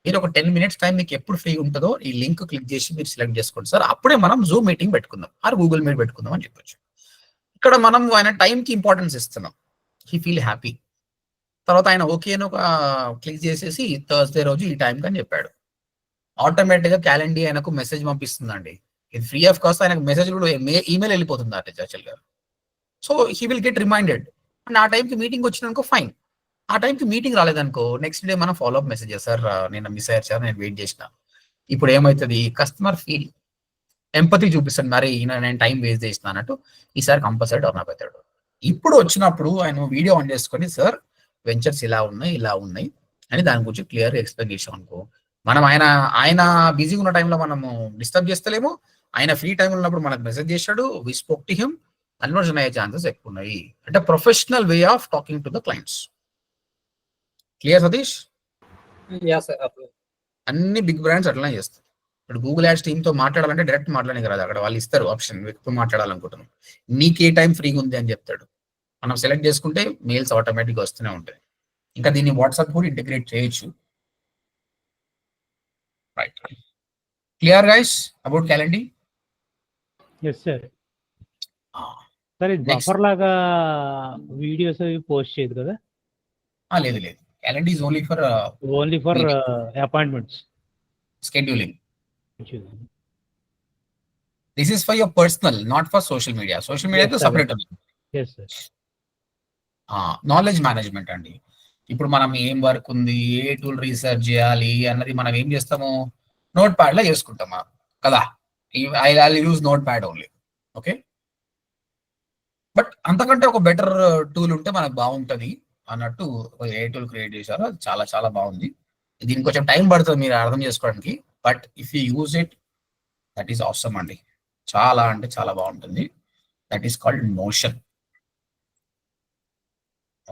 మీరు ఒక 10 minutes టైం మీకు ఎప్పుడు ఫ్రీ ఉంటుందో ఈ లింక్ క్లిక్ చేసి మీరు సెలెక్ట్ చేసుకోండి సార్, అప్పుడే మనం జూమ్ మీటింగ్ పెట్టుకుందాం ఆర్ గూగుల్ మీట్ పెట్టుకుందాం అని చెప్పొచ్చు. ఇక్కడ మనం ఆయన టైంకి ఇంపార్టెన్స్ ఇస్తున్నాం. He feel happy. తర్వాత ఆయన ఓకే అని ఒక క్లిక్ చేసేసి థర్స్డే రోజు ఈ టైంకి అని చెప్పాడు. ఆటోమేటిక్గా క్యాలెండర్ ఆయనకు మెసేజ్ పంపిస్తుందండి. ఇది ఫ్రీ ఆఫ్ కాస్ట్. ఆయనకు మెసేజ్ కూడా ఈమెయిల్ వెళ్ళిపోతుంది యాక్చువల్గా. So he will get reminded. And ఆ టైంకి మీటింగ్ వచ్చినాకో ఫైన్. ఆ టైంకి మీటింగ్ రాలేదనుకో నెక్స్ట్ డే మనం ఫాలోఅప్ మెసేజ్ సార్ నేను మిస్ అయ్యారు సార్, నేను వెయిట్ చేసిన. ఇప్పుడు ఏమవుతుంది, కస్టమర్ ఫీల్ ఎంపతి చూపిస్తాడు, మరి ఈయన నేను టైం వేస్ట్ చేసిన అన్నట్టు. ఈసారి కంపల్సరీ టర్న్ అప్ అవుతాడు. ఇప్పుడు వచ్చినప్పుడు ఆయన వీడియో ఆన్ చేసుకొని సార్ వెంచర్స్ ఇలా ఉన్నాయి అని దాని గురించి క్లియర్ ఎక్స్ప్లెయిన్ చేసాం అనుకో, మనం ఆయన బిజీగా ఉన్న టైంలో మనము డిస్టర్బ్ చేస్తలేము, ఆయన ఫ్రీ టైం ఉన్నప్పుడు మనకు మెసేజ్ చేశాడు, we spoke to him, conversion అయ్యే ఛాన్సెస్ ఎక్కువ ఉన్నాయి. అంటే professional way of talking to the clients. Clear Satish? అన్ని బిగ్ బ్రాండ్స్ అట్లనే చేస్తారు. ఇప్పుడు గూగుల్ యాడ్స్ టీమ్తో మాట్లాడాలంటే డైరెక్ట్ మాట్లాడడానికి రాదు, అక్కడ వాళ్ళు ఇస్తారు ఆప్షన్, ఎక్కువ మాట్లాడాలనుకుంటున్నాం, నీకు ఏ టైం ఫ్రీగా ఉంది అని చెప్తాడు. మనం సెలెక్ట్ చేసుకుంటే మెయిల్స్ ఆటోమేటిక్గా వస్తూనే ఉంటాయి. ఇంకా దీన్ని వాట్సాప్ కూడా ఇంటిగ్రేట్ చేయొచ్చు. Right, clear guys about calendar? Yes sir. Sir ఇది బఫర్ లాగా వీడియోస్ అవి పోస్ట్ చేయదు కదా? లేదు, calendar is only for appointments, scheduling. This is for your personal, not for social media. Social media to separate. Yes sir. Knowledge management అండి. ఇప్పుడు మనం ఏం వర్క్ ఉంది, ఏ టూల్ రీసెర్చ్ చేయాలి అన్నది మనం ఏం చేస్తాము, నోట్ ప్యాడ్ లో చేసుకుంటామా కదా. I use note pad only. Okay, but అంతకంటే ఒక బెటర్ టూల్ ఉంటే మనకు బాగుంటది అన్నట్టు ఏ టూల్ క్రియేట్ చేశారో అది చాలా చాలా బాగుంది. దీనికి కొంచెం టైం పడుతుంది మీరు అర్థం చేసుకోవడానికి, but if you use it that is awesome అండి. చాలా అంటే చాలా బాగుంటుంది. That is called notion.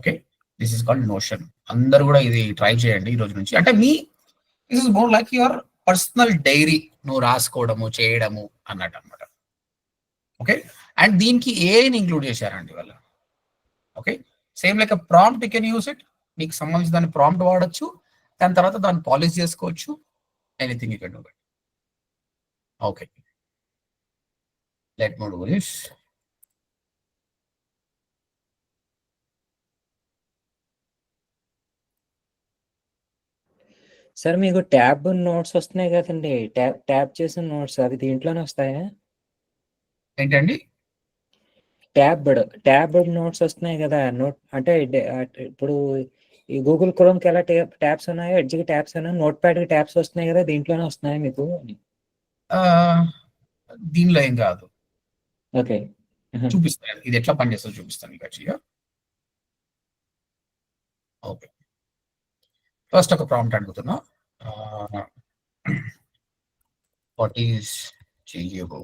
Okay, this is called notion. అందరు కూడా ఇది ట్రై చేయండి ఈ రోజు నుంచి. అంటే this is more like your personal diary, నువ్వు రాసుకోవడము చేయడము అన్నట్టు అనమాట. ఓకే, అండ్ దీనికి ఏఐని ఇంక్లూడ్ చేశారండి వాళ్ళు. Okay, same like prompt you can use it. నీకు సంబంధించి దాన్ని ప్రాంప్ట్ వాడచ్చు, దాని తర్వాత దాన్ని పాలిష్ చేసుకోవచ్చు. Anything you can do it. Okay, let me do this. Sir మీకు ట్యాబ్ నోట్స్ వస్తున్నాయి కదండి, ట్యాబ్ చేసిన నోట్స్ అవి దీంట్లోనే వస్తాయా? ఏంటండి? ట్యాబ్ నోట్స్ వస్తున్నాయి కదా, నోట్ అంటే ఇప్పుడు ఈ గూగుల్ క్రోమ్ కి ఎలా ట్యాబ్స్ ఉన్నాయో, ఎడ్జ్ కి ట్యాబ్స్ ఉన్నాయి, నోట్ ప్యాడ్ కి ట్యాబ్స్ వస్తున్నాయి కదా, దీంట్లోనే వస్తున్నాయి మీకు? దీనిలో ఏం కాదు. ఓకే, చూపిస్తాను ఇది ఎట్లా పనిచేస్తుందో చూపిస్తాను మీకు యాక్చువల్గా. ఓకే, ఫస్ట్ ఒక ప్రాంప్ట్ అడుగుతున్నా. వాట్ ఈస్ చేయబో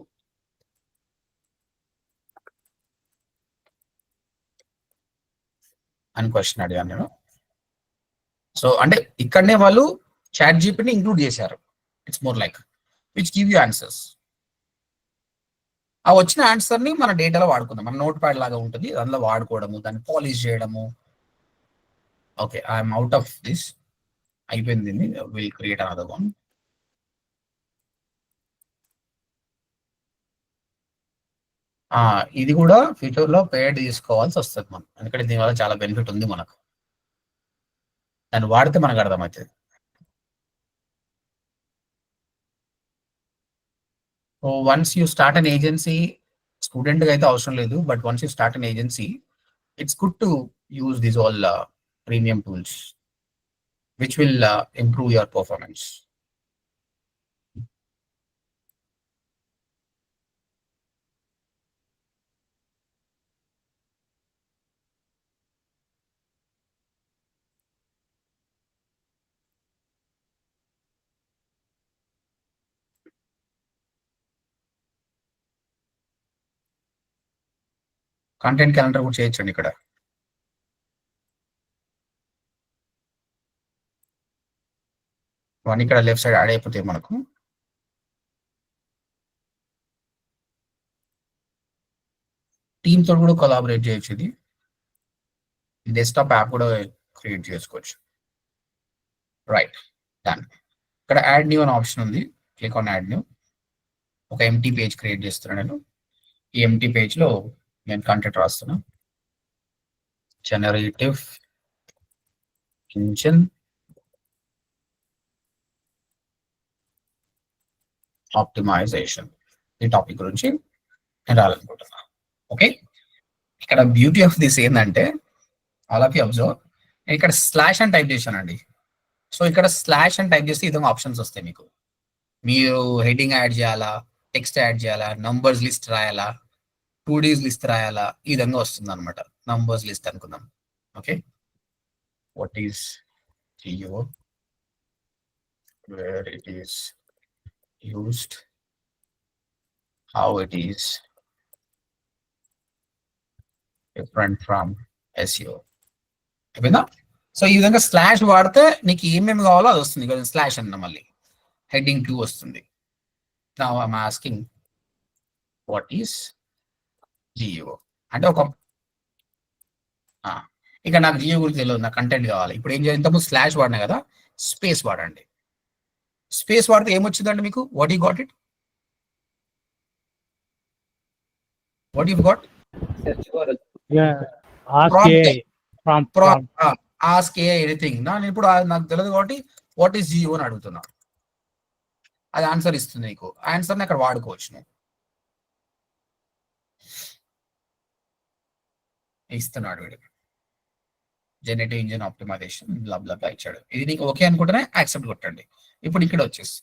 అని క్వశ్చన్ అడిగాను నేను. సో అంటే ఇక్కడనే వాళ్ళు చాట్ జీపీటీని ఇంక్లూడ్ చేశారు. It's more like which give you answers. ఆ వచ్చిన ఆన్సర్ ని మన డేటాలో వాడుకుందాం. మన నోట్ ప్యాడ్ లాగా ఉంటుంది, అందులో వాడుకోవడము, దాన్ని పాలిష్ చేయడము. Okay, I'm out of this. అయిపోయింది, విల్ క్రియేట్ అనదర్ వన్. ఇది కూడా ఫ్యూచర్ లో పేడ్ తీసుకోవాల్సి వస్తుంది మనం, ఎందుకంటే దీనివల్ల చాలా బెనిఫిట్ ఉంది మనకు. దాన్ని వాడితే మనకు అర్థమవుతుంది. So once you start an agency, student గా అయితే అవసరం లేదు, but once you start an agency it's good to use these all premium tools which will improve your performance. Content calendar కూడా చేయొచ్చండి ఇక్కడ. వన్ ఇక్కడ లెఫ్ట్ సైడ్ యాడ్ అయిపోతాయి మనకు. టీమ్ తో కూడా కొలాబరేట్ చేయొచ్చు. ఇది డెస్క్టాప్ యాప్ కూడా క్రియేట్ చేసుకోవచ్చు. Right, done. ఇక్కడ యాడ్ న్యూ అనే ఆప్షన్ ఉంది, క్లిక్ ఆన్ యాడ్ న్యూ. ఒక ఎంటీ పేజ్ క్రియేట్ చేస్తున్నాను నేను. ఈ ఎంటీ పేజ్ లో నేను కంటెంట్ రాస్తున్నా. జనరేటివ్ ఇంజిన్ ఆప్టిమైజేషన్, ఈ టాపిక్ గురించి నేను రాయాలనుకుంటున్నా. ఓకే, ఇక ఇక్కడ బ్యూటీ ఆఫ్ దిస్ ఏంటంటే ఆల్ ఆఫ్ యూ అబ్జర్వ్, ఇక్కడ స్లాష్ అని టైప్ చేశానండి. సో ఇక్కడ స్లాష్ అని టైప్ చేస్తే ఈ విధంగా ఆప్షన్స్ వస్తాయి మీకు. మీరు హెడ్డింగ్ యాడ్ చేయాలా, టెక్స్ట్ యాడ్ చేయాలా, నంబర్స్ లిస్ట్ రాయాలా, 2Ds లిస్ట్ రాయాలా, ఈ విధంగా వస్తుంది అనమాట. నంబర్స్ లిస్ట్ అనుకుందాం. Okay, what is GUO, where it is used, how it is different from SEO. అయిపోయిందా? సో ఈ విధంగా స్లాష్ వాడితే నీకు ఏమేమి కావాలో అది వస్తుంది. ఇక్కడ స్లాష్ అన్న మళ్ళీ హెడ్డింగ్ 2 వస్తుంది. Now I'm asking what is GUO అంటే ఒక ఇక నాకు GUO గురించి తెలియదు, నాకు కంటెంట్ కావాలి. ఇప్పుడు ఏం చేయాలి, ఇంతకుముందు స్లాష్ వాడినా కదా, స్పేస్ వాడండి. స్పేస్ వాడితే ఏమొచ్చిందండి మీకు? What you got it? What you got? Ask a anything. నేను ఇప్పుడు నాకు తెలియదు కాబట్టి వాట్ ఈస్ GUO అని అడుగుతున్నా, అది ఆన్సర్ ఇస్తుంది నీకు. ఆన్సర్ని అక్కడ వాడుకోవచ్చు నువ్వు. ఇస్తున్నాడు వీడు, జెనరేటివ్ ఇంజిన్ ఆప్టిమైజేషన్ బ్లా బ్లా బ్లా ఇచ్చాడు. ఇది నీకు ఓకే అనుకుంటేనే యాక్సెప్ట్ కొట్టండి. ఇప్పుడు ఇక్కడ వచ్చేసి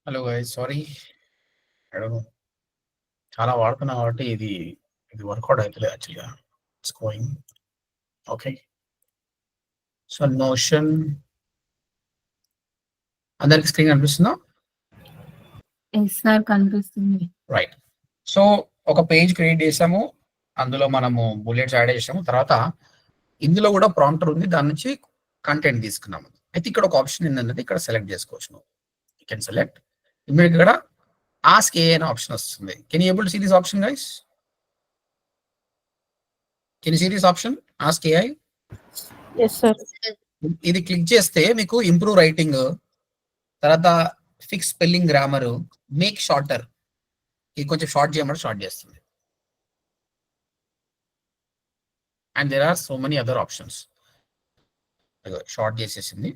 హలో గైస్, సారీ, చాలా వాడుతున్నా కాబట్టి ఇది వర్కౌట్ అవుతలేదు యాక్చువల్గా. It's going okay. So notion అందరికి స్క్రీన్ కనిపిస్తుందా? సార్ కనిపిస్తుంది. రైట్. సో ఒక పేజ్ క్రియేట్ చేసాము, అందులో మనము బుల్లెట్స్ యాడ్ చేసాము. తర్వాత ఇందులో కూడా ప్రాంప్టర్ ఉంది, దాని నుంచి కంటెంట్ తీసుకున్నాము. అయితే ఇక్కడ ఒక ఆప్షన్ ఏంటంటే ఇక్కడ సెలెక్ట్ చేసుకోవచ్చు. నువ్వు యూ కెన్ సెలెక్ట్ ఇమీడియట్ ఇక్కడ ఆస్క్ ఏ అనే ఆప్షన్ వస్తుంది. Can you able to see this option guys? Can you see this option ask AI? Yes sir. ఇది క్లిక్ చేస్తే మీకు ఇంప్రూవ్ రైటింగ్, తర్వాత fix spelling, grammar, make shorter, ఇది కొంచెం short చేయమంటే షార్ట్ చేస్తుంది. And there are so many other options. Short చేసేసింది.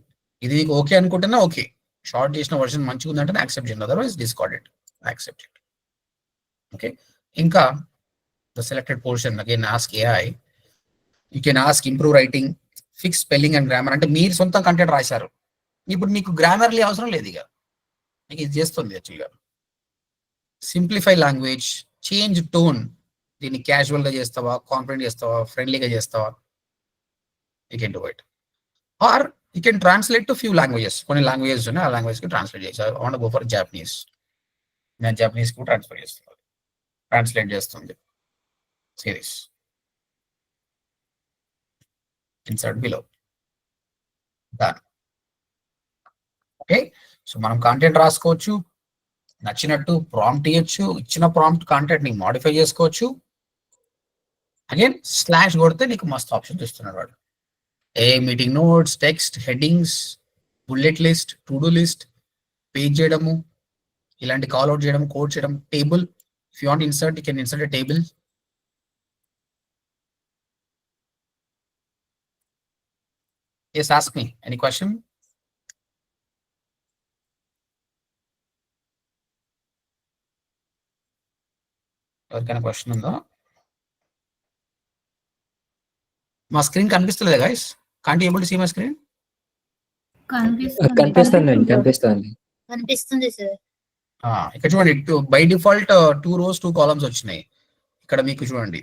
ఇది నీకు ఓకే అనుకుంటున్నా ఓకే, షార్ట్ చేసిన వర్షన్ మంచిగా ఉందంటే యాక్సెప్ట్ చేయండి, otherwise discard it, accept it. Okay. ఇంకా the selected portion again ask AI, you can ask improve writing, fix spelling and grammar. అంటే మీరు సొంత కంటెంట్ రాశారు, ఇప్పుడు మీకు గ్రామర్లీ అవసరం లేదు, ఇక మీకు ఇది చేస్తుంది యాక్చువల్గా. సింప్లిఫై లాంగ్వేజ్, చేంజ్ టోన్, దీన్ని క్యాజువల్గా చేస్తావా, కాన్ఫిడెంట్ చేస్తావా, ఫ్రెండ్లీగా చేస్తావా, you can do it. Or you can translate to few languages, కొన్ని లాంగ్వేజెస్ ఉన్నాయి, ఆ లాంగ్వేజ్కి ట్రాన్స్లేట్ చేసి, I want go for Japanese, నేను జాపనీస్కి ట్రాన్స్ఫర్ చేస్తున్నాను, ట్రాన్స్లేట్ చేస్తుంది. Series insert below, done. Okay. So మనం కాంటెంట్ రాసుకోవచ్చు, నచ్చినట్టు ప్రాంప్ట్ ఇవ్వచ్చు, ఇచ్చిన ప్రాంప్ట్ కాంటెంట్ ని మాడిఫై చేసుకోవచ్చు. అగైన్ స్లాష్ కొడితే నీకు మస్తు ఆప్షన్స్ ఇస్తున్నాడు వాడు. Meeting notes, text, headings, bullet list, to do list, page చేయడము, ఇలాంటి కాల్ అవుట్ చేయడం, కోడ్ చేయడం, table. If you want insert you can insert a table. Yes, ask me any question. ఎవరికైనా క్వశ్చన్ ఉందా? మా స్క్రీన్ కనిపిస్తలేదా guys? Can't able to see my screen? కనిపిస్తుంది sir. ఇక్కడ చూడండి, బై డిఫాల్ట్ 2 rows 2 columns వచ్చినాయి. ఇక్కడ మీకు చూడండి,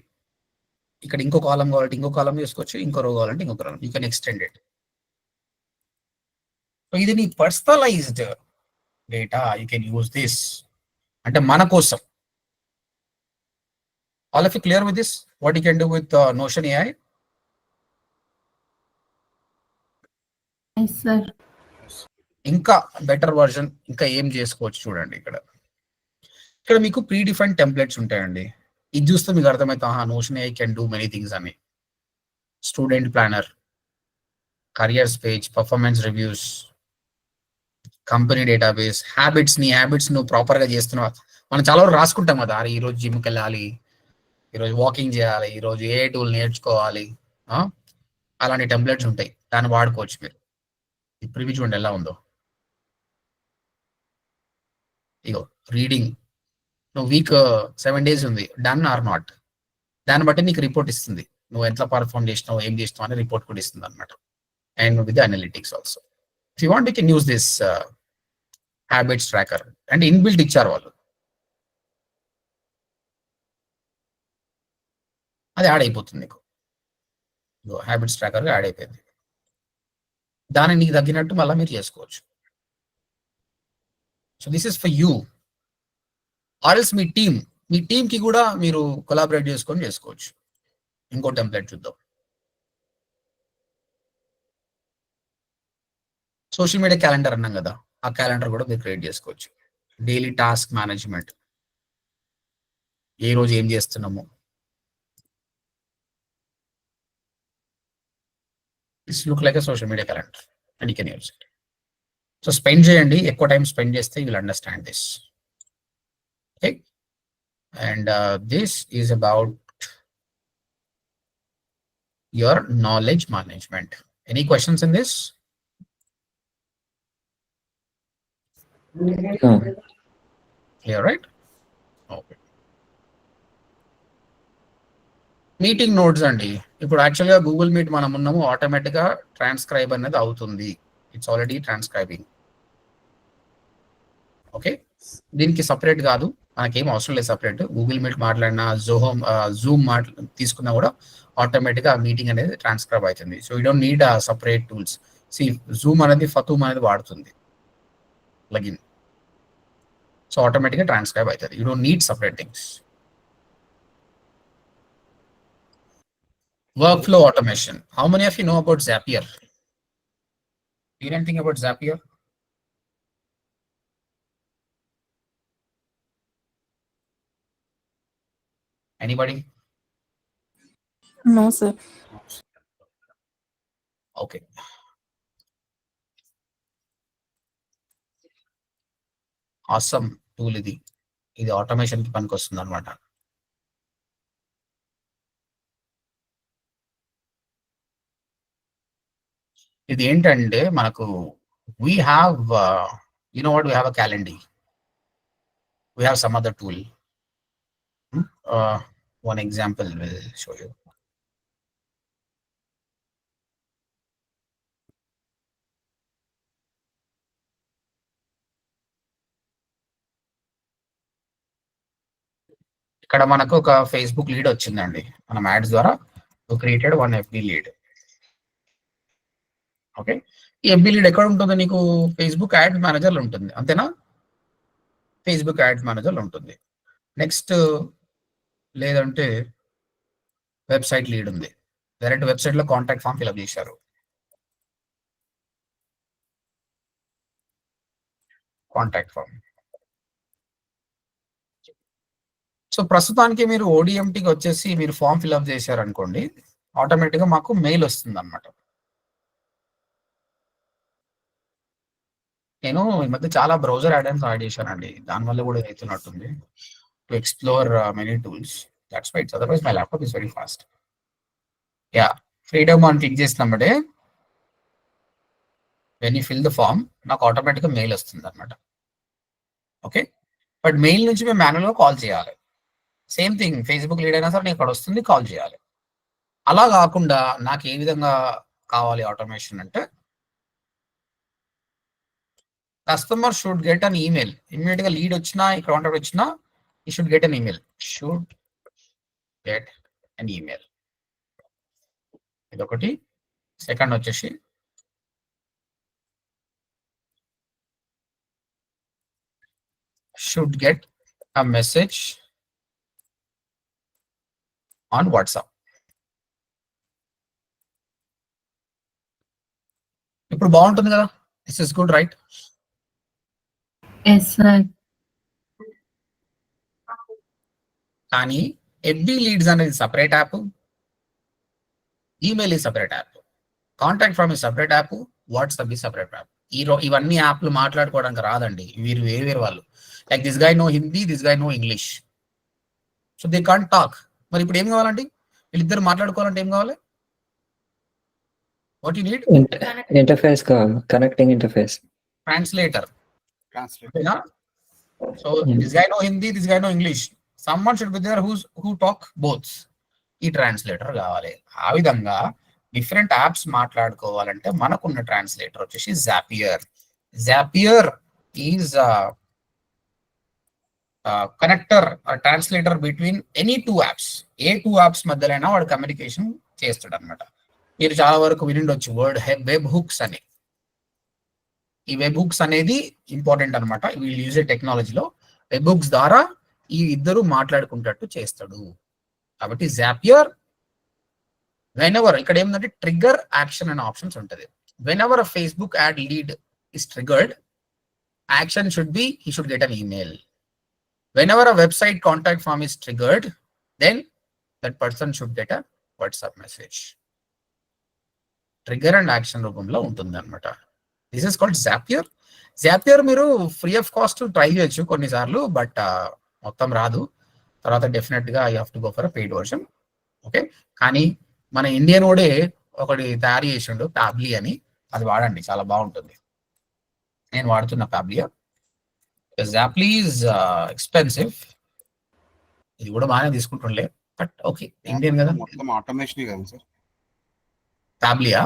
ఇక్కడ ఇంకో కాలం కావాలంటే ఇంకో కాలం చేసుకోవచ్చు, ఇంకో రో కావాలంటే ఇంకో కాలం, you can extend it. So ఇది నీ personalised data, you can use this, అంటే మన కోసం. All of you clear with this, what you can do with Notion AI? Sir ఇంకా బెటర్ వర్షన్, ఇంకా ఏం చేసుకోవచ్చు చూడండి. ఇక్కడ మీకు ప్రీ డిఫైన్డ్ టెంప్లెట్స్ ఉంటాయండి. ఇది చూస్తే మీకు అర్థమవుతా Notion AI can do many things అని. Student planner, careers page, performance reviews, company database, habits. నీ హ్యాబిట్స్ నువ్వు ప్రాపర్గా చేస్తున్నావు. మనం చాలా వరకు రాసుకుంటాం కదా, ఈరోజు జిమ్కి వెళ్ళాలి, ఈరోజు వాకింగ్ చేయాలి, ఈరోజు ఏ టూల్ నేర్చుకోవాలి, అలాంటి టెంప్లెట్స్ ఉంటాయి, దాన్ని వాడుకోవచ్చు మీరు. ప్రివ్యూ చూడండి ఎలా ఉందో. ఇగో రీడింగ్, నువ్వు వీక్ 7 days ఉంది, డన్ ఆర్ నాట్, దాన్ని బట్టి నీకు రిపోర్ట్ ఇస్తుంది, నువ్వు ఎంత పర్ఫార్మ్ చేసినావు, ఏం చేసినావు అని రిపోర్ట్ కూడా ఇస్తుంది అనమాట. And with analytics also. If you want you can use this habits tracker, అంటే ఇన్బిల్ట్ ఇచ్చారు వాళ్ళు, అది యాడ్ అయిపోతుంది నీకు. హ్యాబిట్స్ ట్రాకర్ యాడ్ అయిపోయింది, దాన్ని నీకు తగ్గినట్టు మళ్ళీ మీరు చేసుకోవచ్చు. So this is for you. ఆర్ఎల్స్ మీ టీమ్కి కూడా మీరు కొలాబరేట్ చేసుకొని చేసుకోవచ్చు. ఇంకో టెంప్లెట్ చూద్దాం. సోషల్ మీడియా క్యాలెండర్ అన్నాం కదా, ఆ క్యాలెండర్ కూడా మీరు క్రియేట్ చేసుకోవచ్చు. డైలీ టాస్క్ మేనేజ్మెంట్, ఏ రోజు ఏం చేస్తున్నాము. It's look like a social media calendar and you can use it. So spend చేయండి, ఎక్కువ టైం స్పెండ్ చేస్తే you will understand this. Okay. And this is about your knowledge management. Any questions in this? Clear, right? Okay. Meeting notes అండి. ఇప్పుడు యాక్చువల్గా Google meet మనం ఉన్నాము, ఆటోమేటిక్గా transcribe అనేది అవుతుంది. It's already transcribing. ఓకే, దీనికి సపరేట్ కాదు, మనకేం అవసరం లేదు సపరేట్. గూగుల్ మీట్ మాట్లాడినా, జూమ్ తీసుకున్నా కూడా ఆటోమేటిక్గా ఆ మీటింగ్ అనేది ట్రాన్స్క్రైబ్ అవుతుంది. So you don't need separate tools. సి జూమ్ అనేది ఫతూమ్ అనేది వాడుతుంది ప్లగిన్, సో ఆటోమేటిక్గా ట్రాన్స్క్రైబ్ అవుతుంది. You don't need separate things. Workflow automation. How many of you know about Zapier? Do you know anything about Zapier? Anybody? No, sir. Okay. Awesome tool ఇది. ఇది automation కి పనికి వస్తుంది అనమాట. ఇది ఏంటంటే మనకు we have you know what, we have a calendar, we have some other tool. One example will show you. ఇక్కడ మనకు ఒక ఫేస్బుక్ లీడ్ వచ్చిందండి. మనం యాడ్స్ ద్వారా created one FB lead. Okay, ఈ ఎఫ్బి లీడ్ ఎక్కడ ఉంటుంది? నీకు ఫేస్బుక్ యాడ్ మేనేజర్లో ఉంటుంది, అంతేనా? ఫేస్బుక్ యాడ్ మేనేజర్లో ఉంటుంది. నెక్స్ట్ లేదంటే వెబ్సైట్ లీడ్ ఉంది. డైరెక్ట్ వెబ్సైట్లో కాంటాక్ట్ ఫామ్ ఫిల్అప్ చేశారు. Contact form. సో ప్రస్తుతానికి మీరు ఓడిఎంటీకి వచ్చేసి మీరు ఫామ్ ఫిల్అప్ చేశారు అనుకోండి, ఆటోమేటిక్గా మాకు మెయిల్ వస్తుంది అనమాట. నేను ఈ మధ్య చాలా బ్రౌజర్ యాడ్-ఆన్స్ యాడ్ చేశానండి, దానివల్ల కూడా అవుతున్నట్టుంది. To explore many tools, that's why. Otherwise my laptop is very fast. Yeah, freedom అని క్లిక్ చేసినప్పుడే when you fill the form నాకు ఆటోమేటిక్గా మెయిల్ వస్తుంది అనమాట. ఓకే, బట్ మెయిల్ నుంచి మేము మాన్యువల్గా కాల్ చేయాలి. సేమ్ థింగ్ ఫేస్బుక్ లీడ్ అయినా సరే నేను ఇక్కడ వస్తుంది, కాల్ చేయాలి. అలా కాకుండా నాకు ఏ విధంగా కావాలి ఆటోమేషన్ అంటే, customer should get an email immediate గా. లీడ్ వచ్చినా ఇక్కడ కాంటాక్ట్ వచ్చినా ఈ should get an email. Should get an email, ఇదొకటి. సెకండ్ వచ్చేసి should get a message on WhatsApp. ఇప్పుడు బాగుంటుంది కదా? This is good, right? Yes, sir. కానీ ఎఫ్బి లీడ్స్ అనేది సపరేట్ యాప్, ఈమెయిల్ ఈ సపరేట్ యాప్, కాంటాక్ట్ ఫ్రమ్ ఈ సపరేట్ యాప్, వాట్సాప్ ఈ సపరేట్ యాప్. ఇవన్నీ యాప్లు మాట్లాడుకోవడానికి రాదండి, వీరు వేరు వాళ్ళు. Like this guy know Hindi, this guy know English, so they can't talk. మరి ఇప్పుడు ఏం కావాలండి? వీళ్ళిద్దరు మాట్లాడుకోవాలంటే ఏం కావాలి? What you need? ఇంటర్ఫేస్ కావాలి, connecting interface, translator. So this guy know Hindi, this guy know English, someone should be there who talk both. ఈ ట్రాన్స్లేటర్ కావాలి. ఆ విధంగా డిఫరెంట్ యాప్స్ మాట్లాడుకోవాలంటే మనకున్న ట్రాన్స్లేటర్ వచ్చేసి Zapier. Zapier is connector, translator between any two apps. ఏ two apps మధ్యలో వాడు కమ్యూనికేషన్ చేస్తాడు అనమాట. మీరు చాలా వరకు వినిండొచ్చు వర్డ్ వెబ్ హుక్స్ అని. ఈ వెబ్ హుక్స్ అనేది ఇంపార్టెంట్ అనమాట. వీళ్ళు యూజ్ టెక్నాలజీలో వెబ్ హుక్స్ ద్వారా ఈ ఇద్దరు మాట్లాడుకుంటట్టు చేస్తాడు. కాబట్టి జాపియర్ వెనెవర్, ఇక్కడ ఏమిటంటే ట్రిగ్గర్ యాక్షన్ అనే ఆప్షన్స్ ఉంటుంది. Whenever Facebook ad lead is triggered, action should be he should get an email. Whenever a website contact form is triggered, then that person should get a WhatsApp message. Trigger and action రూపంలో ఉంటుంది అనమాట. This is called Zapier. Zapier మీరు free of cost try చేయొచ్చు కొన్నిసార్లు, but మొత్తం రాదు. తర్వాత definite గా you have to go for a paid version. Okay, కానీ మన ఇండియన్ ఓడే ఒకటి తయారు చేసిండు ప్యాబ్లీ అని, అది వాడండి, చాలా బాగుంటుంది. నేను వాడుతున్న ప్యాబ్లియా. జాప్లీ ఈజ్ ఎక్స్పెన్సివ్, ఇది కూడా బాగానే తీసుకుంటుండే, బట్ ఓకే ఇండియన్ కదా. మొత్తం ఆటోమేషన్ కదా సార్ ప్యాబ్లియా?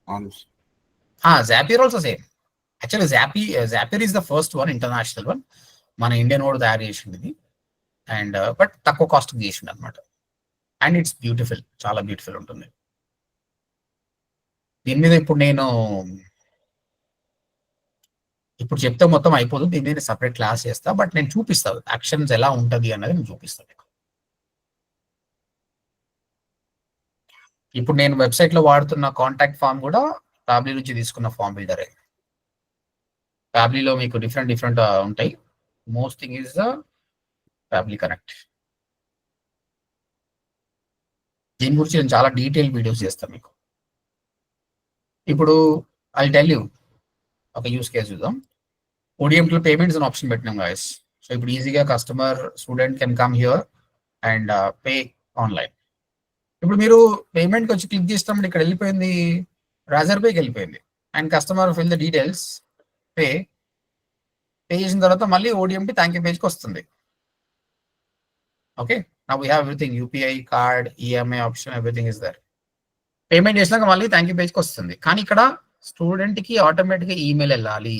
అవును. Zapier also same. Actually Zapier is the first one, international one. మన ఇండియన్ వాడు తయారు చేసింది ఇది. అండ్ బట్ తక్కువ కాస్ట్ చేసింది అనమాట. అండ్ ఇట్స్ బ్యూటిఫుల్, చాలా బ్యూటిఫుల్ ఉంటుంది. దీని మీద ఇప్పుడు చెప్తే మొత్తం అయిపోతుంది. దీని మీద సపరేట్ క్లాస్ చేస్తా, బట్ నేను చూపిస్తాను యాక్షన్స్ ఎలా ఉంటుంది అన్నది నేను చూపిస్తాను. ఇప్పుడు నేను వెబ్సైట్ లో వాడుతున్న కాంటాక్ట్ ఫామ్ కూడా ఫ్యాబ్లీ నుంచి తీసుకున్న ఫామ్ బిల్డరే. ఫ్యాబ్లీలో మీకు డిఫరెంట్ ఉంటాయి. Most thing is the Pabbly Connect. దీని గురించి నేను చాలా డీటెయిల్ వీడియోస్ చేస్తాను మీకు. ఇప్పుడు ఐ టెల్ యూ ఒక యూస్ కేసు చూద్దాం. ODMలో పేమెంట్స్ అని ఆప్షన్ పెట్టినాం గాయస్. సో ఇప్పుడు ఈజీగా customer student can come here and pay online. ఇప్పుడు మీరు పేమెంట్కి వచ్చి క్లిక్ చేసినప్పుడు ఇక్కడ వెళ్ళిపోయింది, రాజర్ పేకి వెళ్ళిపోయింది. And customer fill the details, pay చేసిన తర్వాత మళ్ళీ ODMకి థ్యాంక్ యూ పేజ్కి వస్తుంది. Okay, now we have everything, UPI card, EMI option, everything is there. Payment చేసినాక మళ్ళీ థ్యాంక్ యూ పేజ్కి వస్తుంది. కానీ ఇక్కడ స్టూడెంట్కి ఆటోమేటిక్గా ఈమెయిల్ వెళ్ళాలి,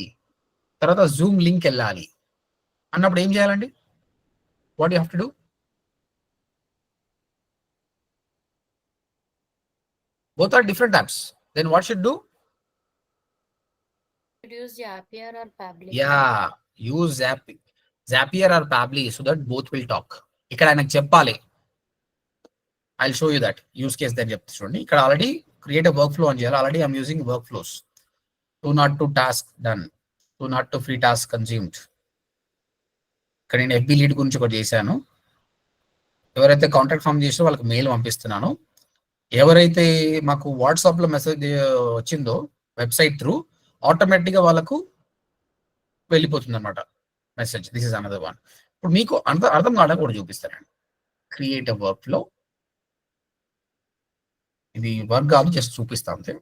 తర్వాత జూమ్ లింక్ వెళ్ళాలి అన్నప్పుడు ఏం చేయాలండి? What you have to do? Both are different apps. Then what should do? Use Zapier or Pabbly. Yeah, use Zapier or Pabbly so that both will talk. ఇక్కడ ఆయనకు చెప్పాలి. I'll show you that use case then చెప్తా చూడండి. ఇక్కడ already create work flow అని చేయాలి. Already I'm using work flows. 202 task done, 202 free task consumed. ఇక్కడ నేను FB లీడ్ గురించి ఒకటి చేశాను. ఎవరైతే కాంటాక్ట్ ఫామ్ చేసారో వాళ్ళకి మెయిల్ పంపిస్తున్నాను. ఎవరైతే మాకు వాట్సాప్లో మెసేజ్ వచ్చిందో వెబ్సైట్ త్రూ, ఆటోమేటిక్గా వాళ్ళకు వెళ్ళిపోతుంది అనమాట message. This is another one. ఇప్పుడు మీకు అర్థం కావడానికి కూడా చూపిస్తానండి. Create a work flow. ఇది వర్క్ కాదు, జస్ట్ చూపిస్తా అంతే.